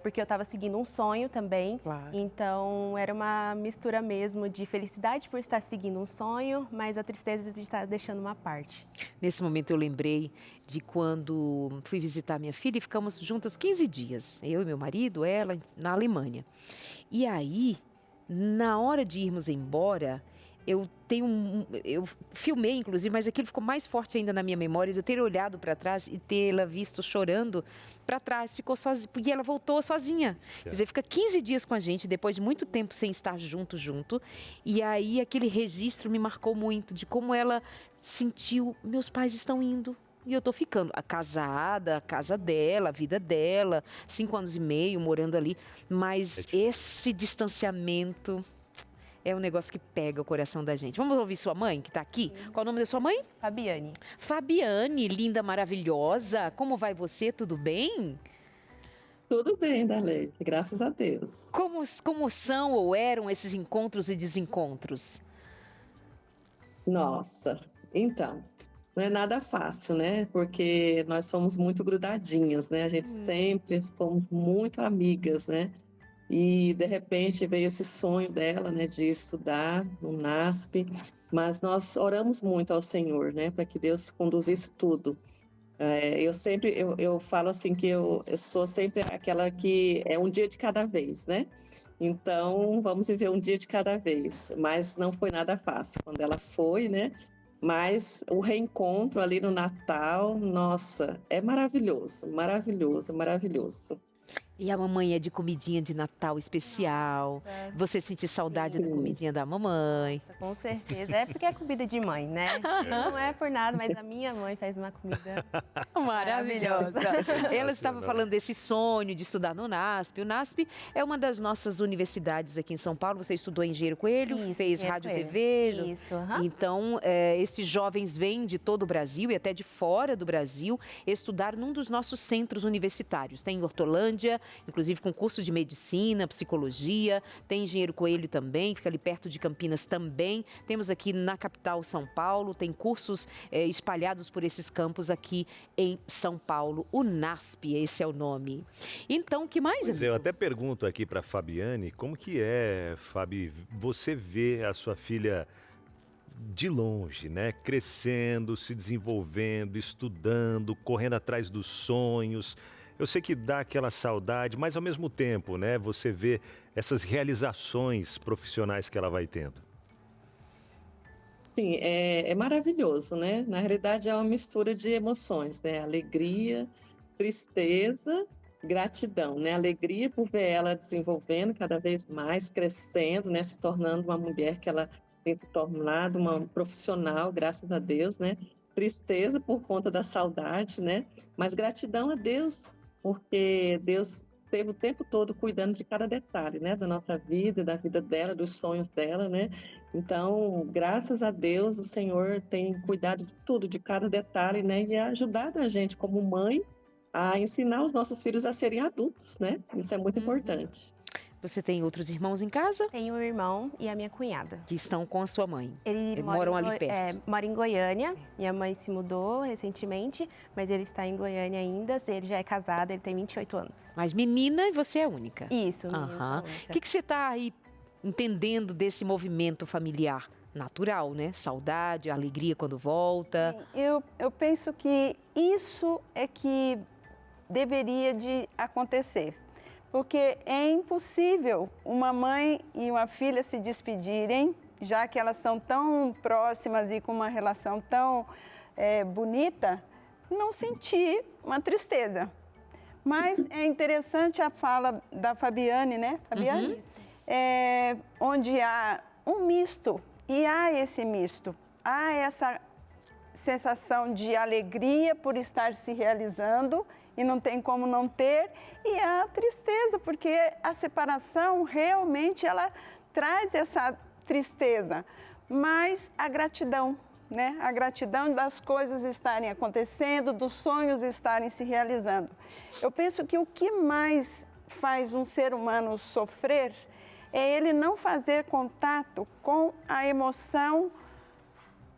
porque eu estava seguindo um sonho também. Claro. Então, era uma mistura mesmo de felicidade por estar seguindo um sonho, mas a tristeza de estar deixando uma parte. Nesse momento eu lembrei de quando fui visitar minha filha e ficamos juntos 15 dias. Eu e meu marido, ela, na Alemanha. E aí, na hora de irmos embora, eu filmei, inclusive, mas aquilo ficou mais forte ainda na minha memória, de eu ter olhado para trás e tê-la visto chorando para trás, ficou sozinha, porque ela voltou sozinha. Quer dizer, fica 15 dias com a gente, depois de muito tempo sem estar junto, e aí aquele registro me marcou muito, de como ela sentiu, meus pais estão indo. E eu tô ficando casada, a casa dela, a vida dela, 5 anos e meio morando ali. Mas esse distanciamento é um negócio que pega o coração da gente. Vamos ouvir sua mãe, que tá aqui? Sim. Qual o nome da sua mãe? Fabiane. Fabiane, linda, maravilhosa. Como vai você? Tudo bem? Tudo bem, Darley, graças a Deus. Como são ou eram esses encontros e desencontros? Nossa, então, não é nada fácil, né? Porque nós somos muito grudadinhas, né? A gente sempre fomos muito amigas, né? E, de repente, veio esse sonho dela, né? De estudar no NASP. Mas nós oramos muito ao Senhor, né? Para que Deus conduzisse tudo. Eu falo assim que eu sou sempre aquela que é um dia de cada vez, né? Então, vamos viver um dia de cada vez. Mas não foi nada fácil quando ela foi, né? Mas o reencontro ali no Natal, nossa, é maravilhoso, maravilhoso, maravilhoso. E a mamãe é de comidinha de Natal especial. Nossa. Você sente saudade Sim. da comidinha da mamãe. Nossa, com certeza. É porque é comida de mãe, né? Não é por nada, mas a minha mãe faz uma comida Maravilhosa. Ela estava falando desse sonho de estudar no NASP. O NASP é uma das nossas universidades aqui em São Paulo. Você estudou em Engenheiro Coelho, Isso, fez Engenheiro rádio e Coelho. TV. Isso, aham. Então, esses jovens vêm de todo o Brasil e até de fora do Brasil estudar num dos nossos centros universitários. Tem em Hortolândia, inclusive com curso de medicina, psicologia. Tem Engenheiro Coelho também, fica ali perto de Campinas também. Temos aqui na capital São Paulo, tem cursos espalhados por esses campos aqui em São Paulo. O NASP, esse é o nome. Então, o que mais? Pois é, eu até pergunto aqui para Fabiane, como que é, Fabi, você vê a sua filha de longe, né? Crescendo, se desenvolvendo, estudando, correndo atrás dos sonhos. Eu sei que dá aquela saudade, mas ao mesmo tempo, né? Você vê essas realizações profissionais que ela vai tendo. Sim, é maravilhoso, né? Na realidade, é uma mistura de emoções, né? Alegria, tristeza, gratidão, né? Alegria por ver ela desenvolvendo cada vez mais, crescendo, né? Se tornando uma mulher que ela tem se tornado, uma profissional, graças a Deus, né? Tristeza por conta da saudade, né? Mas gratidão a Deus, porque Deus esteve o tempo todo cuidando de cada detalhe, né? Da nossa vida, da vida dela, dos sonhos dela, né? Então, graças a Deus, o Senhor tem cuidado de tudo, de cada detalhe, né? E ajudado a gente, como mãe, a ensinar os nossos filhos a serem adultos, né? Isso é muito importante. Você tem outros irmãos em casa? Tenho um irmão e a minha cunhada. Que estão com a sua mãe. Eles moram ali perto. Mora em Goiânia. Minha mãe se mudou recentemente, mas ele está em Goiânia ainda. Ele já é casado, ele tem 28 anos. Mas menina e você é a única. Isso, menina, Aham. sou única. O que você está aí entendendo desse movimento familiar? Natural, né? Saudade, alegria quando volta. Eu penso que isso é que deveria de acontecer. porque é impossível uma mãe e uma filha se despedirem, já que elas são tão próximas e com uma relação tão bonita, não sentir uma tristeza. Mas é interessante a fala da Fabiane, né, Fabiane? Onde há um misto, e há esse misto, há essa sensação de alegria por estar se realizando e não tem como não ter, e há tristeza, porque a separação realmente ela traz essa tristeza, mas a gratidão, né? A gratidão das coisas estarem acontecendo, dos sonhos estarem se realizando. Eu penso que o que mais faz um ser humano sofrer é ele não fazer contato com a emoção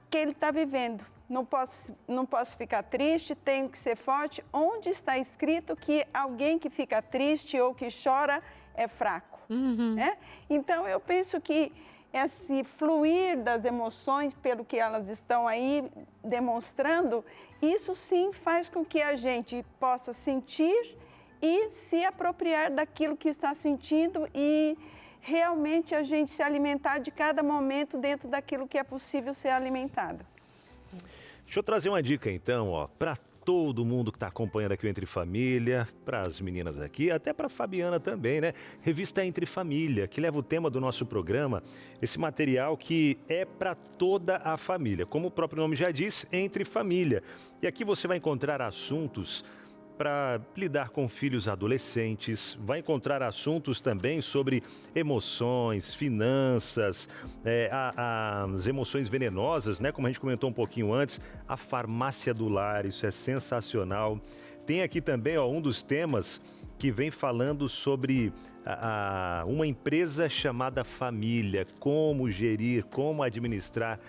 que ele está vivendo. Não posso ficar triste, tenho que ser forte. Onde está escrito que alguém que fica triste ou que chora é fraco? Né? Então, eu penso que esse fluir das emoções, pelo que elas estão aí demonstrando, isso sim faz com que a gente possa sentir e se apropriar daquilo que está sentindo e realmente a gente se alimentar de cada momento dentro daquilo que é possível ser alimentado. Deixa eu trazer uma dica então, para todo mundo que está acompanhando aqui o Entre Família, para as meninas aqui, até para a Fabiana também, né? Revista Entre Família, que leva o tema do nosso programa, esse material que é para toda a família. Como o próprio nome já diz, Entre Família. E aqui você vai encontrar assuntos para lidar com filhos adolescentes, vai encontrar assuntos também sobre emoções, finanças, as emoções venenosas, né? Como a gente comentou um pouquinho antes, a farmácia do lar, isso é sensacional. Tem aqui também um dos temas que vem falando sobre uma empresa chamada família, como gerir, como administrar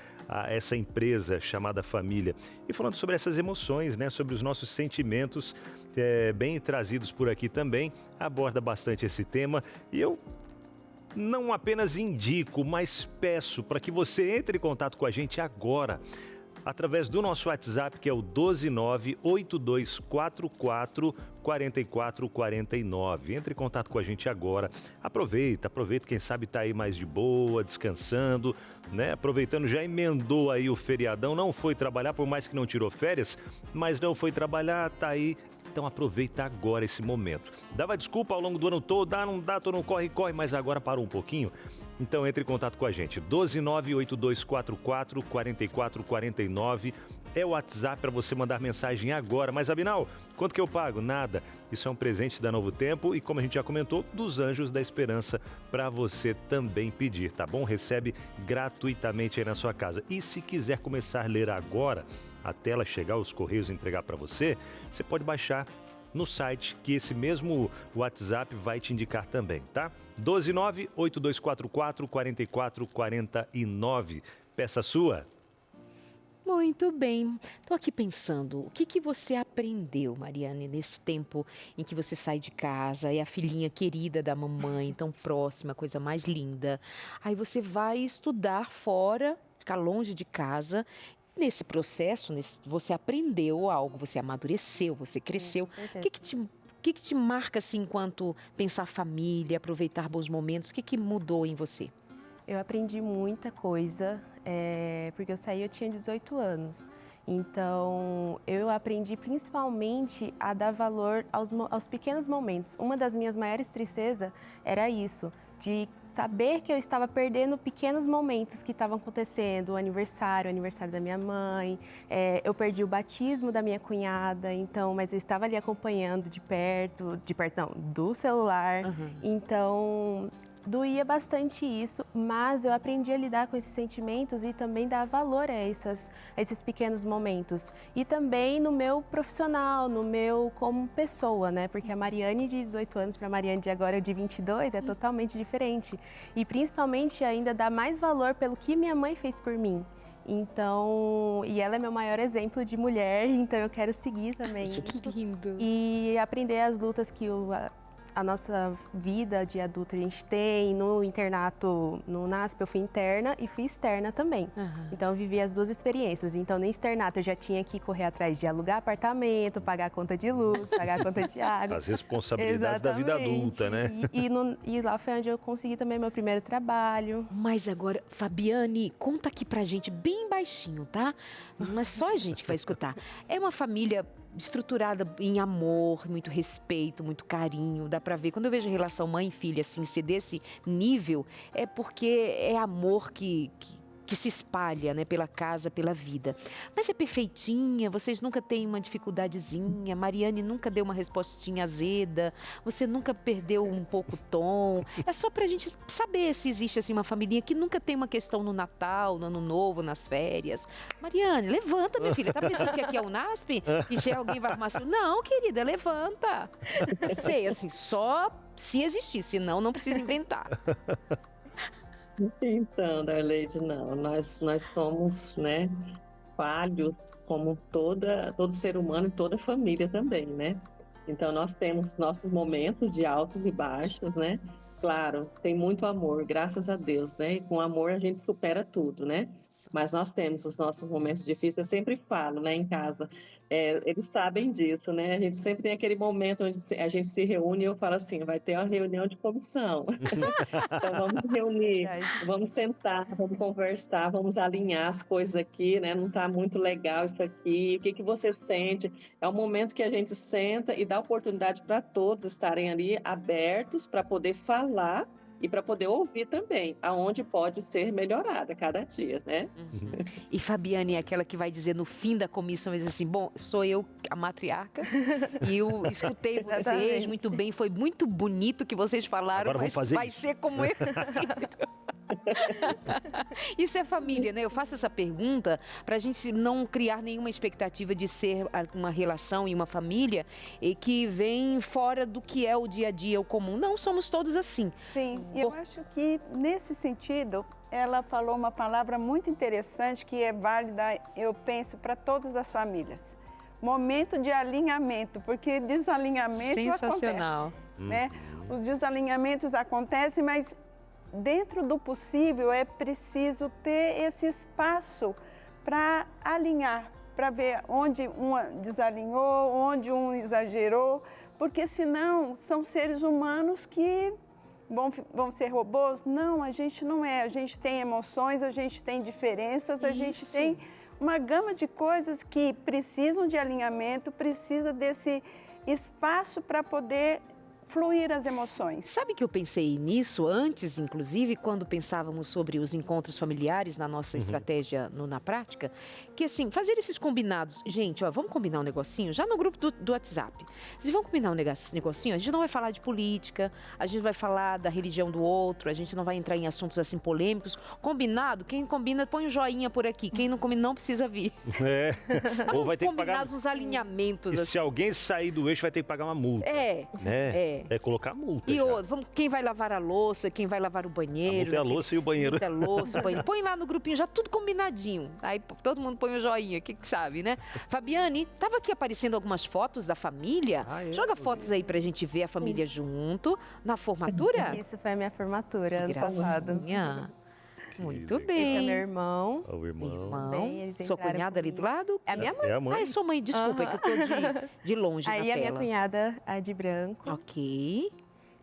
essa empresa chamada família. E falando sobre essas emoções, né, sobre os nossos sentimentos, bem trazidos por aqui também, aborda bastante esse tema. E eu não apenas indico, mas peço para que você entre em contato com a gente agora, através do nosso WhatsApp, que é o 12982444449. Entre em contato com a gente agora. Aproveita, quem sabe tá aí mais de boa, descansando, né? Aproveitando, já emendou aí o feriadão, não foi trabalhar, por mais que não tirou férias, mas não foi trabalhar, tá aí. Então aproveita agora esse momento. Dava desculpa ao longo do ano todo, não dá, tô no corre, mas agora parou um pouquinho. Então entre em contato com a gente, 12982444449 é o WhatsApp para você mandar mensagem agora. Mas Abinal, quanto que eu pago? Nada. Isso é um presente da Novo Tempo e, como a gente já comentou, dos Anjos da Esperança para você também pedir, tá bom? Recebe gratuitamente aí na sua casa. E se quiser começar a ler agora, até ela chegar, os Correios entregar para você, você pode baixar no site, que esse mesmo WhatsApp vai te indicar também, tá? 12982444449. Peça sua. Muito bem. Estou aqui pensando, o que você aprendeu, Mariane, nesse tempo em que você sai de casa, é a filhinha querida da mamãe, tão próxima, coisa mais linda. Aí você vai estudar fora, ficar longe de casa. Nesse processo, você aprendeu algo, você amadureceu, você cresceu. O que te marca assim, enquanto pensar família, aproveitar bons momentos? O que mudou em você? Eu aprendi muita coisa, porque eu tinha 18 anos. Então, eu aprendi principalmente a dar valor aos pequenos momentos. Uma das minhas maiores tristezas era isso, de saber que eu estava perdendo pequenos momentos que estavam acontecendo, o aniversário da minha mãe, eu perdi o batismo da minha cunhada, mas eu estava ali acompanhando de perto não, do celular. Então, doía bastante isso, mas eu aprendi a lidar com esses sentimentos e também dar valor a esses pequenos momentos. E também no meu profissional, no meu como pessoa, né? Porque a Mariane de 18 anos para a Mariane de agora de 22 é totalmente diferente. E principalmente ainda dar mais valor pelo que minha mãe fez por mim. Então, e ela é meu maior exemplo de mulher, então eu quero seguir também. Que lindo! E aprender as lutas que a nossa vida de adulto a gente tem. No internato, no NASP, eu fui interna e fui externa também. Então, eu vivi as duas experiências. Então, no internato, eu já tinha que correr atrás de alugar apartamento, pagar a conta de luz, pagar a conta de água. As responsabilidades da vida adulta, né? E lá foi onde eu consegui também meu primeiro trabalho. Mas agora, Fabiane, conta aqui pra gente bem baixinho, tá? Mas só a gente que vai escutar. É uma família estruturada em amor, muito respeito, muito carinho. Dá pra ver, quando eu vejo a relação mãe e filha assim, ser desse nível, é porque é amor que se espalha, né, pela casa, pela vida. Mas é perfeitinha, vocês nunca têm uma dificuldadezinha, Mariane nunca deu uma respostinha azeda, você nunca perdeu um pouco o tom. É só pra gente saber se existe assim uma família que nunca tem uma questão no Natal, no Ano Novo, nas férias. Mariane, levanta, minha filha. Tá pensando que aqui é o NASP? E já alguém vai arrumar assim? Não, querida, levanta. Não sei, assim, só se existir, senão não precisa inventar. Então, Darleide, não, nós somos, né, falhos como todo ser humano e toda família também, né? Então, nós temos nossos momentos de altos e baixos, né? Claro, tem muito amor, graças a Deus, né? E com amor a gente supera tudo, né? Mas nós temos os nossos momentos difíceis, eu sempre falo, né, em casa. Eles sabem disso, né? A gente sempre tem aquele momento onde a gente se reúne e eu falo assim, vai ter uma reunião de comissão. Então vamos reunir, vamos sentar, vamos conversar, vamos alinhar as coisas aqui, né? Não está muito legal isso aqui, o que você sente? É um momento que a gente senta e dá oportunidade para todos estarem ali abertos para poder falar e para poder ouvir também, aonde pode ser melhorada cada dia, né? E Fabiane é aquela que vai dizer no fim da comissão, vai dizer assim, bom, sou eu a matriarca e eu escutei vocês muito bem, foi muito bonito o que vocês falaram, agora mas vai ser como eu. Isso é família, né? Eu faço essa pergunta para a gente não criar nenhuma expectativa de ser uma relação e uma família que vem fora do que é o dia a dia, o comum. Não, somos todos assim. Sim, e eu acho que nesse sentido ela falou uma palavra muito interessante que é válida, eu penso, para todas as famílias. Momento de alinhamento, porque desalinhamento sensacional. Acontece, né? Os desalinhamentos acontecem, mas dentro do possível é preciso ter esse espaço para alinhar, para ver onde um desalinhou, onde um exagerou, porque senão são seres humanos que vão ser robôs. Não, a gente não é, a gente tem emoções, a gente tem diferenças, a gente tem uma gama de coisas que precisam de alinhamento, precisa desse espaço para poder fluir as emoções. Sabe que eu pensei nisso antes, inclusive, quando pensávamos sobre os encontros familiares na nossa estratégia na prática, que assim, fazer esses combinados. Gente, ó, vamos combinar um negocinho já no grupo do WhatsApp. Vocês vão combinar um negocinho? A gente não vai falar de política, a gente vai falar da religião do outro, a gente não vai entrar em assuntos assim polêmicos. Combinado? Quem combina, põe um joinha por aqui. Quem não combina, não precisa vir. Ou vai ter que pagar os alinhamentos. E se alguém sair do eixo, vai ter que pagar uma multa. É colocar multa. E outro, quem vai lavar a louça, quem vai lavar o banheiro. A multa é a louça e o banheiro. A louça, o banheiro. Põe lá no grupinho, já tudo combinadinho. Aí todo mundo põe o joinha, que sabe, né? Fabiane, tava aqui aparecendo algumas fotos da família. Joga fotos aí pra gente ver a família junto. Na formatura? Isso foi a minha formatura ano passado. Muito bem. Esse é meu irmão. O irmão. Bem, sua cunhada ali do lado? É a minha mãe. É a mãe. Ah, é sua mãe, desculpa, é que eu tô de longe aí na a tela. minha cunhada, a de branco. Ok.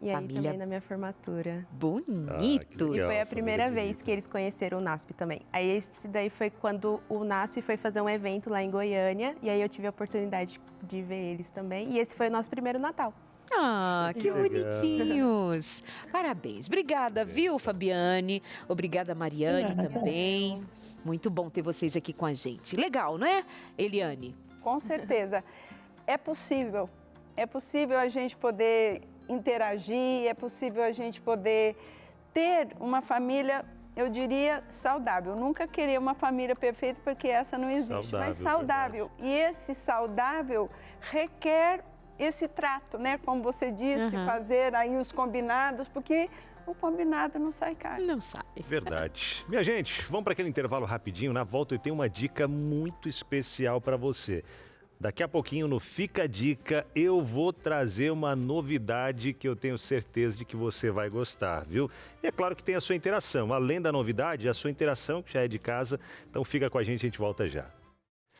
E aí também na minha formatura. Bonito. E foi a primeira vez que eles conheceram o NASP também. Aí esse daí foi quando o NASP foi fazer um evento lá em Goiânia. E aí eu tive a oportunidade de ver eles também. E esse foi o nosso primeiro Natal. Ah, que bonitinhos. Parabéns. Obrigada, viu, Fabiane? Obrigada, Mariane, também. Muito bom ter vocês aqui com a gente. Legal, não é, Eliane? Com certeza. É possível a gente poder interagir, é possível a gente poder ter uma família, eu diria, saudável. Nunca querer uma família perfeita, porque essa não existe, mas saudável. E esse saudável requer esse trato, né? Como você disse, fazer aí os combinados, porque o combinado não sai caro. Não sai. Verdade. Minha gente, vamos para aquele intervalo rapidinho. Na volta eu tenho uma dica muito especial para você. Daqui a pouquinho no Fica a Dica eu vou trazer uma novidade que eu tenho certeza de que você vai gostar, viu? E é claro que tem a sua interação. Além da novidade, a sua interação que já é de casa. Então fica com a gente volta já.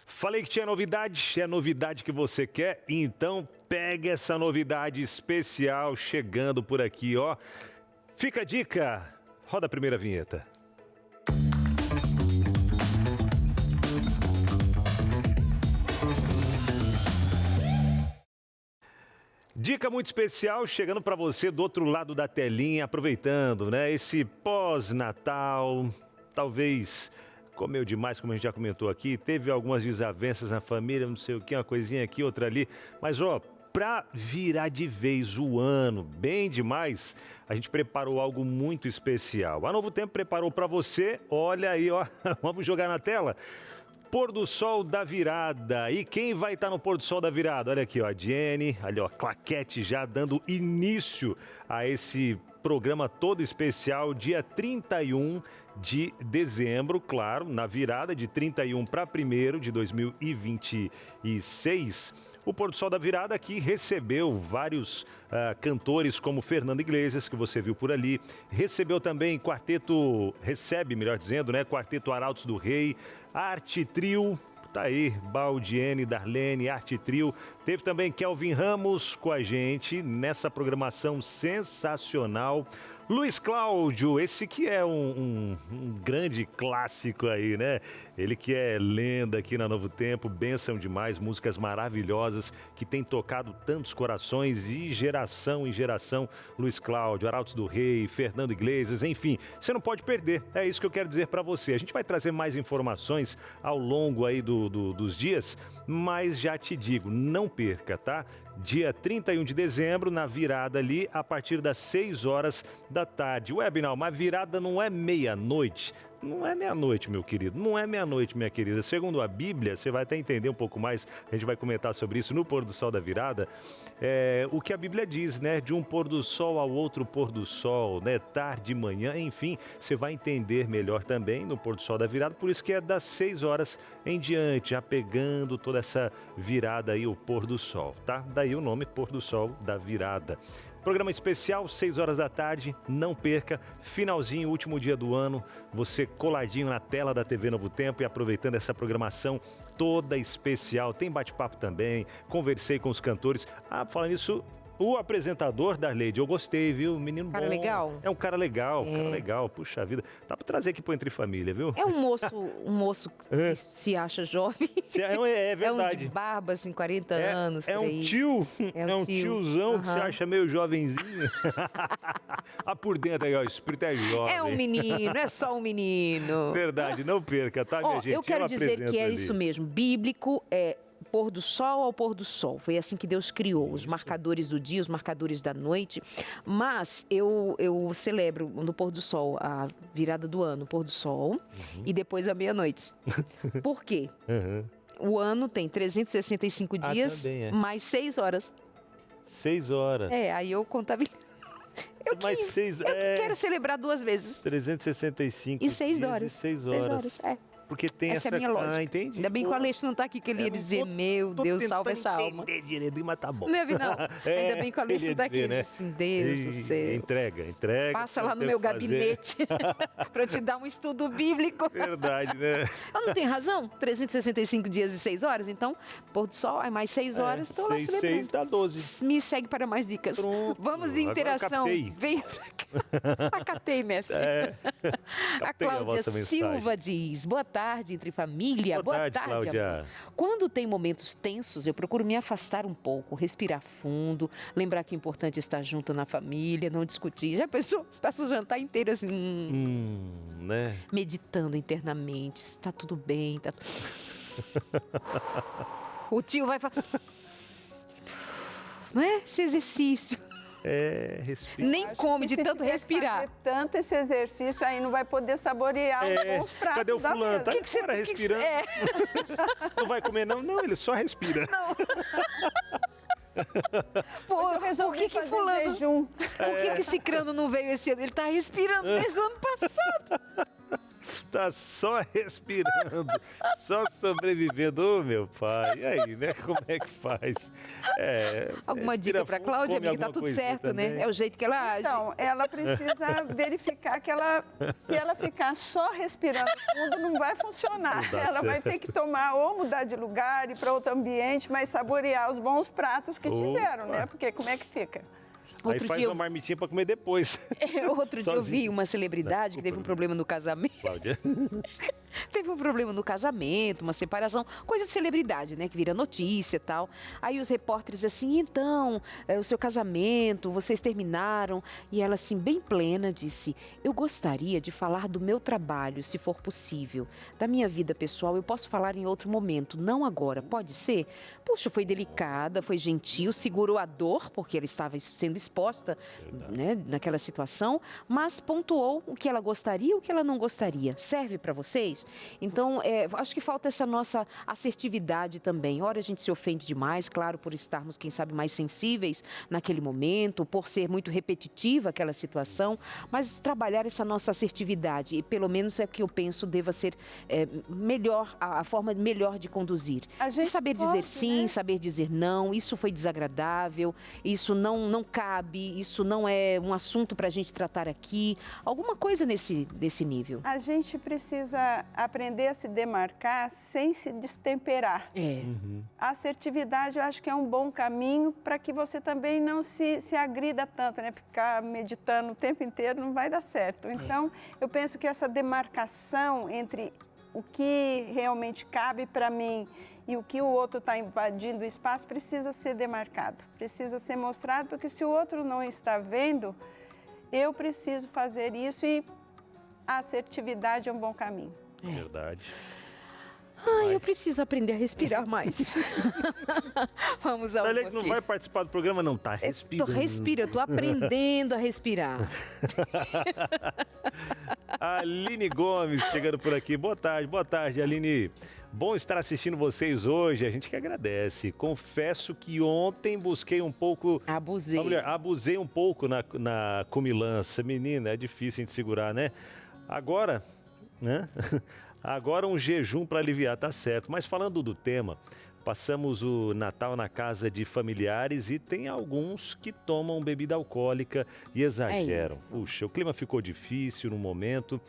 Falei que tinha novidade, é novidade que você quer? Então pega essa novidade especial chegando por aqui, ó. Fica a dica, roda a primeira vinheta. Dica muito especial chegando para você do outro lado da telinha, aproveitando, né? Esse pós-Natal, talvez comeu demais, como a gente já comentou aqui, teve algumas desavenças na família, não sei o que, uma coisinha aqui, outra ali, mas ó, para virar de vez o ano, bem demais, a gente preparou algo muito especial. A Novo Tempo preparou para você, olha aí, ó, vamos jogar na tela. Pôr do Sol da Virada. E quem vai estar no Pôr do Sol da Virada? Olha aqui, ó, a Jenny, olha, ó, claquete já dando início a esse programa todo especial, dia 31 de dezembro, claro, na virada de 31 para 1º de 2026. O Pôr do Sol da Virada aqui recebeu vários cantores como Fernando Iglesias, que você viu por ali. Recebeu também recebe, melhor dizendo, né? Quarteto Arautos do Rei, Arte Trio, tá aí, Baldiene, Darlene, Arte Trio. Teve também Kelvin Ramos com a gente nessa programação sensacional. Luiz Cláudio, esse que é um grande clássico aí, né? Ele que é lenda aqui na Novo Tempo, bênção demais, músicas maravilhosas que tem tocado tantos corações e geração em geração. Luiz Cláudio, Arautos do Rei, Fernando Iglesias, enfim, você não pode perder, é isso que eu quero dizer para você. A gente vai trazer mais informações ao longo aí dos dias, mas já te digo, não perca, tá? Dia 31 de dezembro, na virada ali, a partir das 6 horas da tarde. Ué, Binal, mas virada não é meia-noite? Não é meia-noite, meu querido, não é meia-noite, minha querida. Segundo a Bíblia, você vai até entender um pouco mais, a gente vai comentar sobre isso no Pôr do Sol da Virada, o que a Bíblia diz, né? De um pôr do sol ao outro pôr do sol, né? Tarde, manhã, enfim, você vai entender melhor também no Pôr do Sol da Virada, por isso que é das 6 horas em diante, já pegando toda essa virada aí, o Pôr do Sol, tá? Daí o nome Pôr do Sol da Virada. Programa especial, 6 horas da tarde, não perca, finalzinho, último dia do ano, você coladinho na tela da TV Novo Tempo e aproveitando essa programação toda especial. Tem bate-papo também, conversei com os cantores. Falando nisso, o apresentador da Lady, eu gostei, viu? Menino cara bom. Legal. É um cara legal, puxa vida. Dá pra trazer aqui pro Entre Família, viu? É um moço que se acha jovem. É verdade. É um de barba, assim, 40 anos, É por um aí. tio, é um tiozão que se acha meio jovenzinho. Por dentro aí, ó, o espírito é jovem. É um menino, é só um menino. Verdade, não perca, tá, minha gente? Eu quero dizer que é ali. isso mesmo, bíblico, pôr do sol ao pôr do sol. Foi assim que Deus criou, os marcadores do dia, os marcadores da noite. Mas eu celebro no pôr do sol a virada do ano, pôr do sol, e depois a meia-noite. Por quê? O ano tem 365 dias, também mais 6 horas. 6 horas. Aí eu contabilizo. Eu quero celebrar 2 vezes. 365 e 6 dias horas. e 6 horas. 6 horas, Porque tem essa é a minha lógica. Entendi. Ainda bem que o Aleixo não está aqui, que ele ia dizer, meu Deus, salva essa alma. Direito, mas tá bom. Não é, Vinal? Ainda bem que o Aleixo não está aqui. Né? Assim, Deus do céu. Entrega. Passa lá no meu gabinete para eu te dar um estudo bíblico. Verdade, né? Eu não tenho razão? 365 dias e 6 horas, então, pôr do sol, é mais 6 horas, estou lá celebrando. 6 dá 12. Me segue para mais dicas. Pronto. Vamos em interação. Vem pra cá. Acatei, mestre. A Cláudia Silva diz, boa tarde, Entre Família. Boa tarde, Cláudia. amor. Quando tem momentos tensos, eu procuro me afastar um pouco, respirar fundo, lembrar que é importante estar junto na família, não discutir. Já pensou? Passa o jantar inteiro assim, né? meditando internamente, está tudo bem. O tio vai falar... Não é? Esse exercício. Respira. Nem come de tanto respirar. Fazer tanto esse exercício, aí não vai poder saborear uns pratos. Cadê o fulano? Tá que fora respirando. Não vai comer não? Não, ele só respira. Não. Por que fulano? Jejum. Por que Cicrano não veio esse ano? Ele tá respirando desde o ano passado. tá só respirando, só sobrevivendo. Ô, meu pai, e aí, né? Como é que faz? Alguma dica para Cláudia, amiga? Tá tudo certo, também. né? É o jeito que ela age. Então, ela precisa verificar que se ela ficar só respirando fundo, não vai funcionar. Não dá Ela vai certo. ter que tomar ou mudar de lugar, ir para outro ambiente, mas saborear os bons pratos que tiveram, né? Porque como é que fica? Aí faz uma marmitinha pra comer depois. Outro dia eu vi uma celebridade que teve um problema no casamento. Cláudia. Teve um problema no casamento, uma separação, coisa de celebridade, né? Que vira notícia e tal. Aí os repórteres assim, então, o seu casamento, vocês terminaram. E ela assim, bem plena, disse, eu gostaria de falar do meu trabalho, se for possível. Da minha vida pessoal, eu posso falar em outro momento, não agora, pode ser? Puxa, foi delicada, foi gentil, segurou a dor, porque ela estava sendo exposta, né, naquela situação, mas pontuou o que ela gostaria e o que ela não gostaria. Serve para vocês? Então, acho que falta essa nossa assertividade também. Ora, a gente se ofende demais, claro, por estarmos, quem sabe, mais sensíveis naquele momento, por ser muito repetitiva aquela situação, mas trabalhar essa nossa assertividade, e pelo menos é o que eu penso deva ser melhor, a forma melhor de conduzir. De saber dizer sim, saber dizer não, isso foi desagradável, isso não cabe, isso não é um assunto para a gente tratar aqui, alguma coisa desse nível. A gente precisa aprender a se demarcar sem se destemperar. A assertividade eu acho que é um bom caminho para que você também não se agrida tanto, né? Ficar meditando o tempo inteiro não vai dar certo. Então, eu penso que essa demarcação entre o que realmente cabe para mim e o que o outro está invadindo o espaço precisa ser demarcado, precisa ser mostrado, porque se o outro não está vendo, eu preciso fazer isso e a assertividade é um bom caminho. Verdade. Ai, eu preciso aprender a respirar mais. Vamos ao Olha que não vai participar do programa, não. Tá respirando. Tô aprendendo a respirar. Aline Gomes chegando por aqui. Boa tarde, Aline. Bom estar assistindo vocês hoje, a gente que agradece. Confesso que ontem busquei um pouco... Abusei um pouco na comilança. Menina, é difícil a gente segurar, né? Agora, né? Agora um jejum para aliviar, tá certo. Mas falando do tema, passamos o Natal na casa de familiares e tem alguns que tomam bebida alcoólica e exageram. Puxa, o clima ficou difícil no momento.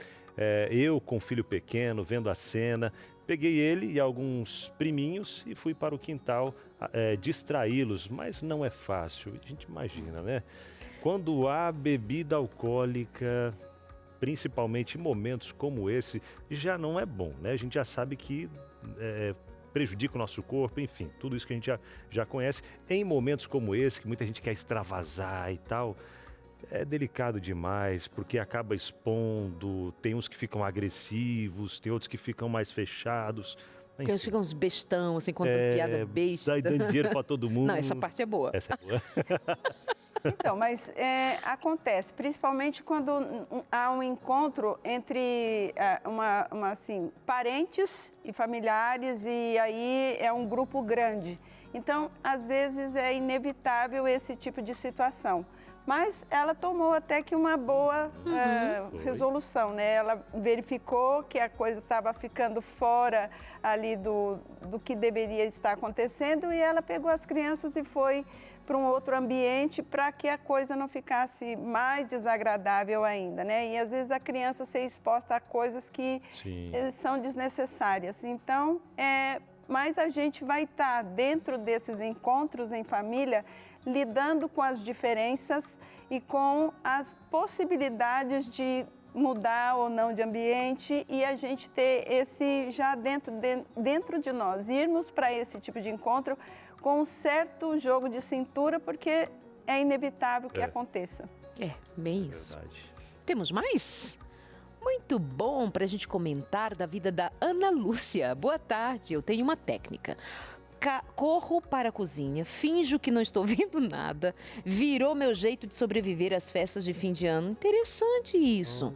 Eu com filho pequeno, vendo a cena, peguei ele e alguns priminhos e fui para o quintal distraí-los. Mas não é fácil, a gente imagina, né? Quando há bebida alcoólica... principalmente em momentos como esse, já não é bom, né? A gente já sabe que prejudica o nosso corpo, enfim, tudo isso que a gente já conhece. Em momentos como esse, que muita gente quer extravasar e tal, é delicado demais, porque acaba expondo, tem uns que ficam agressivos, tem outros que ficam mais fechados. Porque eles ficam uns bestão, assim, contando piada besta. Dando dinheiro para todo mundo. Não, essa parte é boa. Essa é boa. Então, mas acontece, principalmente quando há um encontro entre assim, parentes e familiares e aí é um grupo grande. Então, às vezes é inevitável esse tipo de situação. Mas ela tomou até que uma boa resolução, né? Ela verificou que a coisa estava ficando fora ali do que deveria estar acontecendo e ela pegou as crianças e foi para um outro ambiente para que a coisa não ficasse mais desagradável ainda, né? E às vezes a criança ser exposta a coisas que são desnecessárias. Então, mas a gente vai estar dentro desses encontros em família lidando com as diferenças e com as possibilidades de mudar ou não de ambiente e a gente ter esse já dentro de nós, irmos para esse tipo de encontro com um certo jogo de cintura, porque é inevitável que aconteça. Bem isso. Verdade. Temos mais? Muito bom para a gente comentar da vida da Ana Lúcia. Boa tarde, eu tenho uma técnica. Corro para a cozinha, finjo que não estou vendo nada, virou meu jeito de sobreviver às festas de fim de ano. Interessante isso.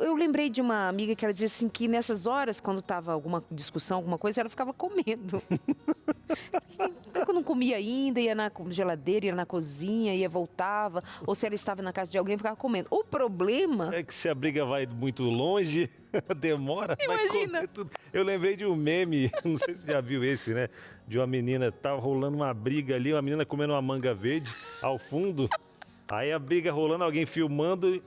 Eu lembrei de uma amiga que ela dizia assim que nessas horas, quando estava alguma discussão, alguma coisa, ela ficava comendo. não comia ainda, ia na geladeira, ia na cozinha, ia, voltava. Ou se ela estava na casa de alguém, ficava comendo. O problema... É que se a briga vai muito longe, demora. Imagina. Vai comer tudo. Eu lembrei de um meme, não sei se você já viu esse, né? De uma menina, tava rolando uma briga ali, uma menina comendo uma manga verde ao fundo. Aí a briga rolando, alguém filmando...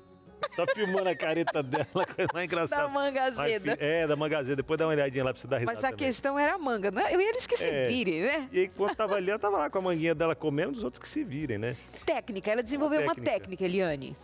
Só filmando a careta dela, coisa mais engraçada. Da manga azeda. Da manga azeda. Depois dá uma olhadinha lá pra você dar risada. Mas a também. questão era a manga, não é? Eles que se virem, né? E aí, quando tava ali, ela tava lá com a manguinha dela comendo, os outros que se virem, né? Técnica, ela desenvolveu uma técnica, Eliane.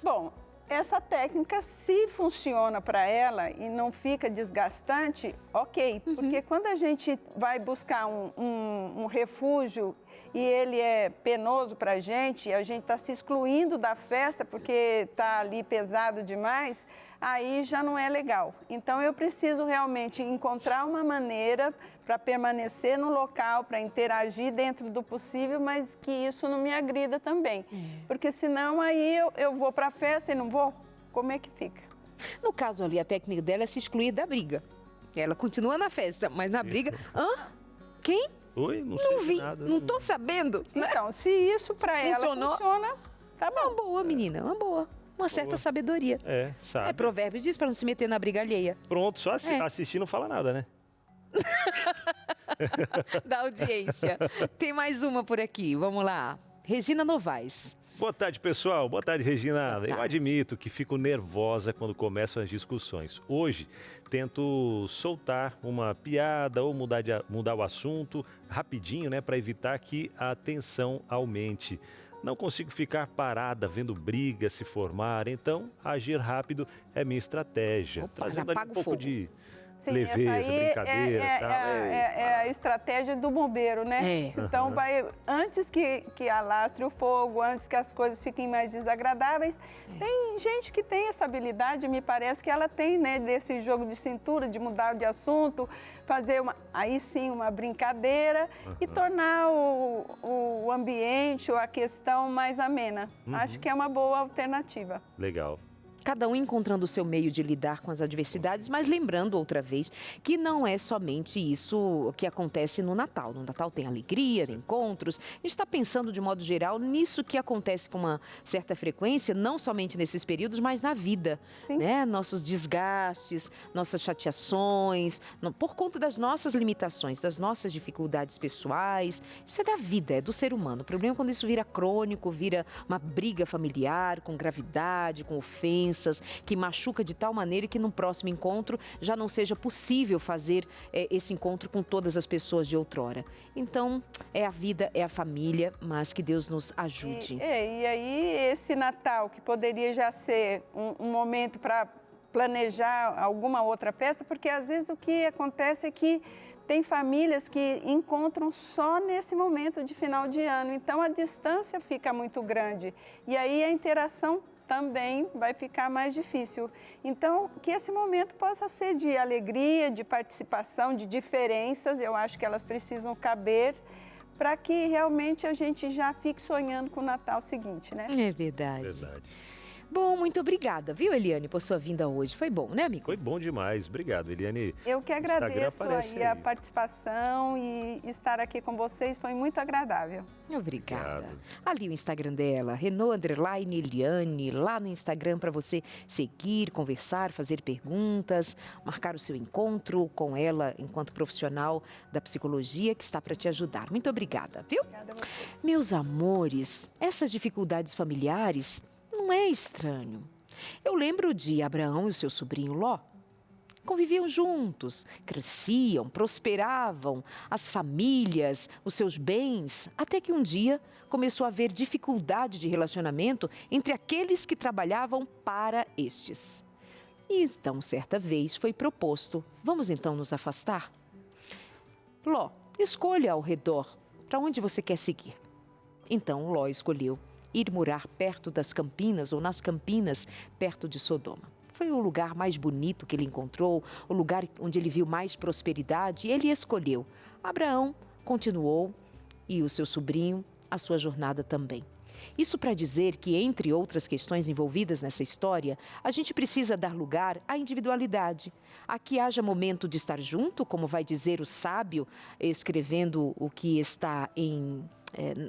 Bom, essa técnica, se funciona para ela e não fica desgastante, ok. Porque quando a gente vai buscar um refúgio e ele é penoso para a gente está se excluindo da festa porque está ali pesado demais, aí já não é legal. Então, eu preciso realmente encontrar uma maneira para permanecer no local, para interagir dentro do possível, mas que isso não me agrida também. Porque senão aí eu vou para a festa e não vou. Como é que fica? No caso ali, a técnica dela é se excluir da briga. Ela continua na festa, mas na briga... Hã? Quem? Oi? Não Não sei vi, nada. não tô sabendo. Então, se isso para ela funciona, tá bom. Uma boa, menina, uma boa. Uma certa sabedoria. Sabe. É, Provérbios diz para não se meter na briga alheia. Pronto, só assistir não fala nada, né? Da audiência. Tem mais uma por aqui, vamos lá. Regina Novaes. Boa tarde, pessoal. Boa tarde, Regina. Boa tarde. Eu admito que fico nervosa quando começam as discussões. Hoje, tento soltar uma piada ou mudar o assunto rapidinho, né, para evitar que a tensão aumente. Não consigo ficar parada vendo brigas se formar, então agir rápido é minha estratégia. Opa, Trazendo ali apaga um o pouco fogo. de Sim, leveza, essa aí brincadeira e tal. é a estratégia do bombeiro, né? Então, antes que alastre o fogo, antes que as coisas fiquem mais desagradáveis, tem gente que tem essa habilidade, me parece que ela tem, né? Desse jogo de cintura, de mudar de assunto, fazer aí sim uma brincadeira e tornar o ambiente ou a questão mais amena. Acho que é uma boa alternativa. Legal. Cada um encontrando o seu meio de lidar com as adversidades, mas lembrando outra vez que não é somente isso que acontece no Natal. No Natal tem alegria, tem encontros. A gente está pensando de modo geral nisso que acontece com uma certa frequência, não somente nesses períodos, mas na vida. Né? Nossos desgastes, nossas chateações, por conta das nossas limitações, das nossas dificuldades pessoais. Isso é da vida, é do ser humano. O problema é quando isso vira crônico, vira uma briga familiar, com gravidade, com ofensa, que machuca de tal maneira que no próximo encontro já não seja possível fazer esse encontro com todas as pessoas de outrora. Então, é a vida, é a família, mas que Deus nos ajude. E aí, esse Natal, que poderia já ser um momento para planejar alguma outra festa, porque às vezes o que acontece é que tem famílias que encontram só nesse momento de final de ano, então a distância fica muito grande e aí a interação também vai ficar mais difícil. Então, que esse momento possa ser de alegria, de participação, de diferenças, eu acho que elas precisam caber para que realmente a gente já fique sonhando com o Natal seguinte, né? É verdade. Verdade. Bom, muito obrigada, viu, Eliane, por sua vinda hoje. Foi bom, né, amigo? Foi bom demais. Obrigado, Eliane. Eu que Instagram agradeço aparece aí a participação e estar aqui com vocês foi muito agradável. Obrigada. Obrigado. Ali o Instagram dela, Renaud_Eliane, lá no Instagram para você seguir, conversar, fazer perguntas, marcar o seu encontro com ela enquanto profissional da psicologia que está para te ajudar. Muito obrigada, viu? Obrigada a vocês. Meus amores, essas dificuldades familiares não é estranho. Eu lembro de Abraão e o seu sobrinho Ló. Conviviam juntos, cresciam, prosperavam, as famílias, os seus bens, até que um dia começou a haver dificuldade de relacionamento entre aqueles que trabalhavam para estes. E então, certa vez, foi proposto: vamos então nos afastar? Ló, escolha ao redor para onde você quer seguir. Então, Ló escolheu ir morar perto das campinas ou nas campinas, perto de Sodoma. Foi o lugar mais bonito que ele encontrou, o lugar onde ele viu mais prosperidade, e ele escolheu. Abraão continuou e o seu sobrinho a sua jornada também. Isso para dizer que, entre outras questões envolvidas nessa história, a gente precisa dar lugar à individualidade, a que haja momento de estar junto, como vai dizer o sábio, escrevendo o que está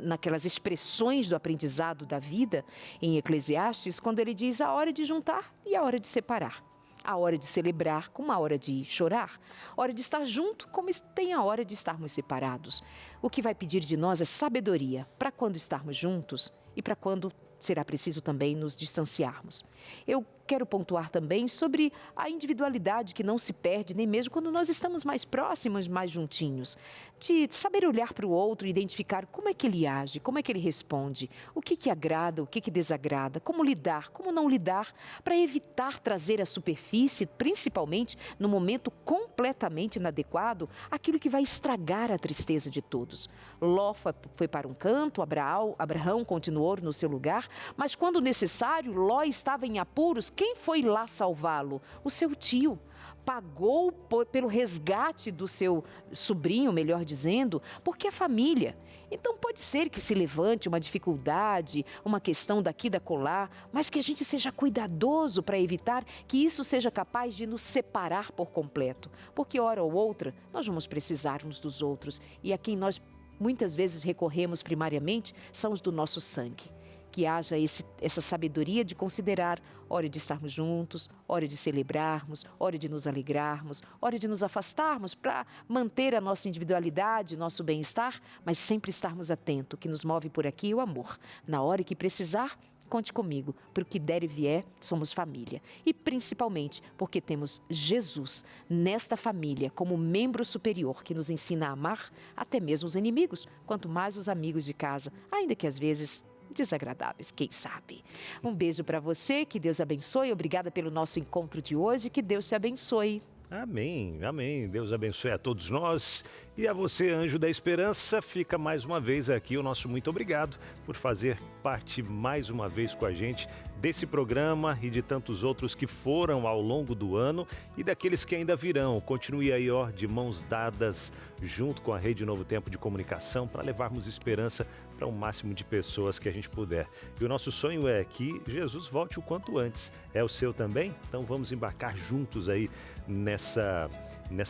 naquelas expressões do aprendizado da vida, em Eclesiastes, quando ele diz a hora de juntar e a hora de separar. A hora de celebrar como a hora de chorar. A hora de estar junto como tem a hora de estarmos separados. O que vai pedir de nós é sabedoria para quando estarmos juntos e para quando será preciso também nos distanciarmos. Eu quero pontuar também sobre a individualidade que não se perde nem mesmo quando nós estamos mais próximos, mais juntinhos. De saber olhar para o outro e identificar como é que ele age, como é que ele responde, o que agrada, o que desagrada, como lidar, como não lidar, para evitar trazer à superfície, principalmente no momento completamente inadequado, aquilo que vai estragar a tristeza de todos. Ló foi para um canto, Abraão continuou no seu lugar, mas quando necessário, Ló estava em apuros. Quem foi lá salvá-lo? O seu tio. Pagou pelo resgate do seu sobrinho, melhor dizendo, porque é família. Então pode ser que se levante uma dificuldade, uma questão daqui da colar, mas que a gente seja cuidadoso para evitar que isso seja capaz de nos separar por completo. Porque hora ou outra nós vamos precisar uns dos outros e a quem nós muitas vezes recorremos primariamente são os do nosso sangue. Que haja essa sabedoria de considerar hora de estarmos juntos, hora de celebrarmos, hora de nos alegrarmos, hora de nos afastarmos para manter a nossa individualidade, nosso bem-estar, mas sempre estarmos atentos, que nos move por aqui o amor. Na hora que precisar, conte comigo, para o que der e vier, somos família. E principalmente porque temos Jesus nesta família como membro superior que nos ensina a amar até mesmo os inimigos, quanto mais os amigos de casa, ainda que às vezes desagradáveis, quem sabe. Um beijo para você, que Deus abençoe. Obrigada pelo nosso encontro de hoje, que Deus te abençoe. Amém, amém. Deus abençoe a todos nós. E a você, Anjo da Esperança, fica mais uma vez aqui o nosso muito obrigado por fazer parte mais uma vez com a gente desse programa e de tantos outros que foram ao longo do ano e daqueles que ainda virão. Continue aí, de mãos dadas, junto com a Rede Novo Tempo de Comunicação, para levarmos esperança para o máximo de pessoas que a gente puder. E o nosso sonho é que Jesus volte o quanto antes. É o seu também? Então vamos embarcar juntos aí nessa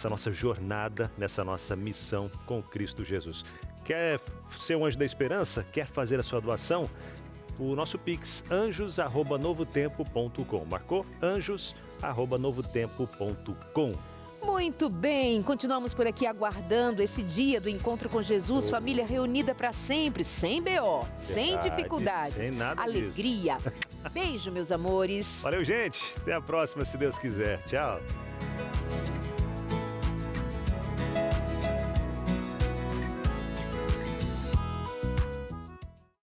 nossa jornada, nessa nossa missão com Cristo Jesus. Quer ser um anjo da esperança? Quer fazer a sua doação? O nosso Pix, anjos@novotempo.com. Marcou? anjos@novotempo.com. Muito bem, continuamos por aqui aguardando esse dia do encontro com Jesus, família reunida para sempre, sem BO, sem dificuldades, sem nada alegria. Beijo, meus amores. Valeu, gente. Até a próxima, se Deus quiser. Tchau.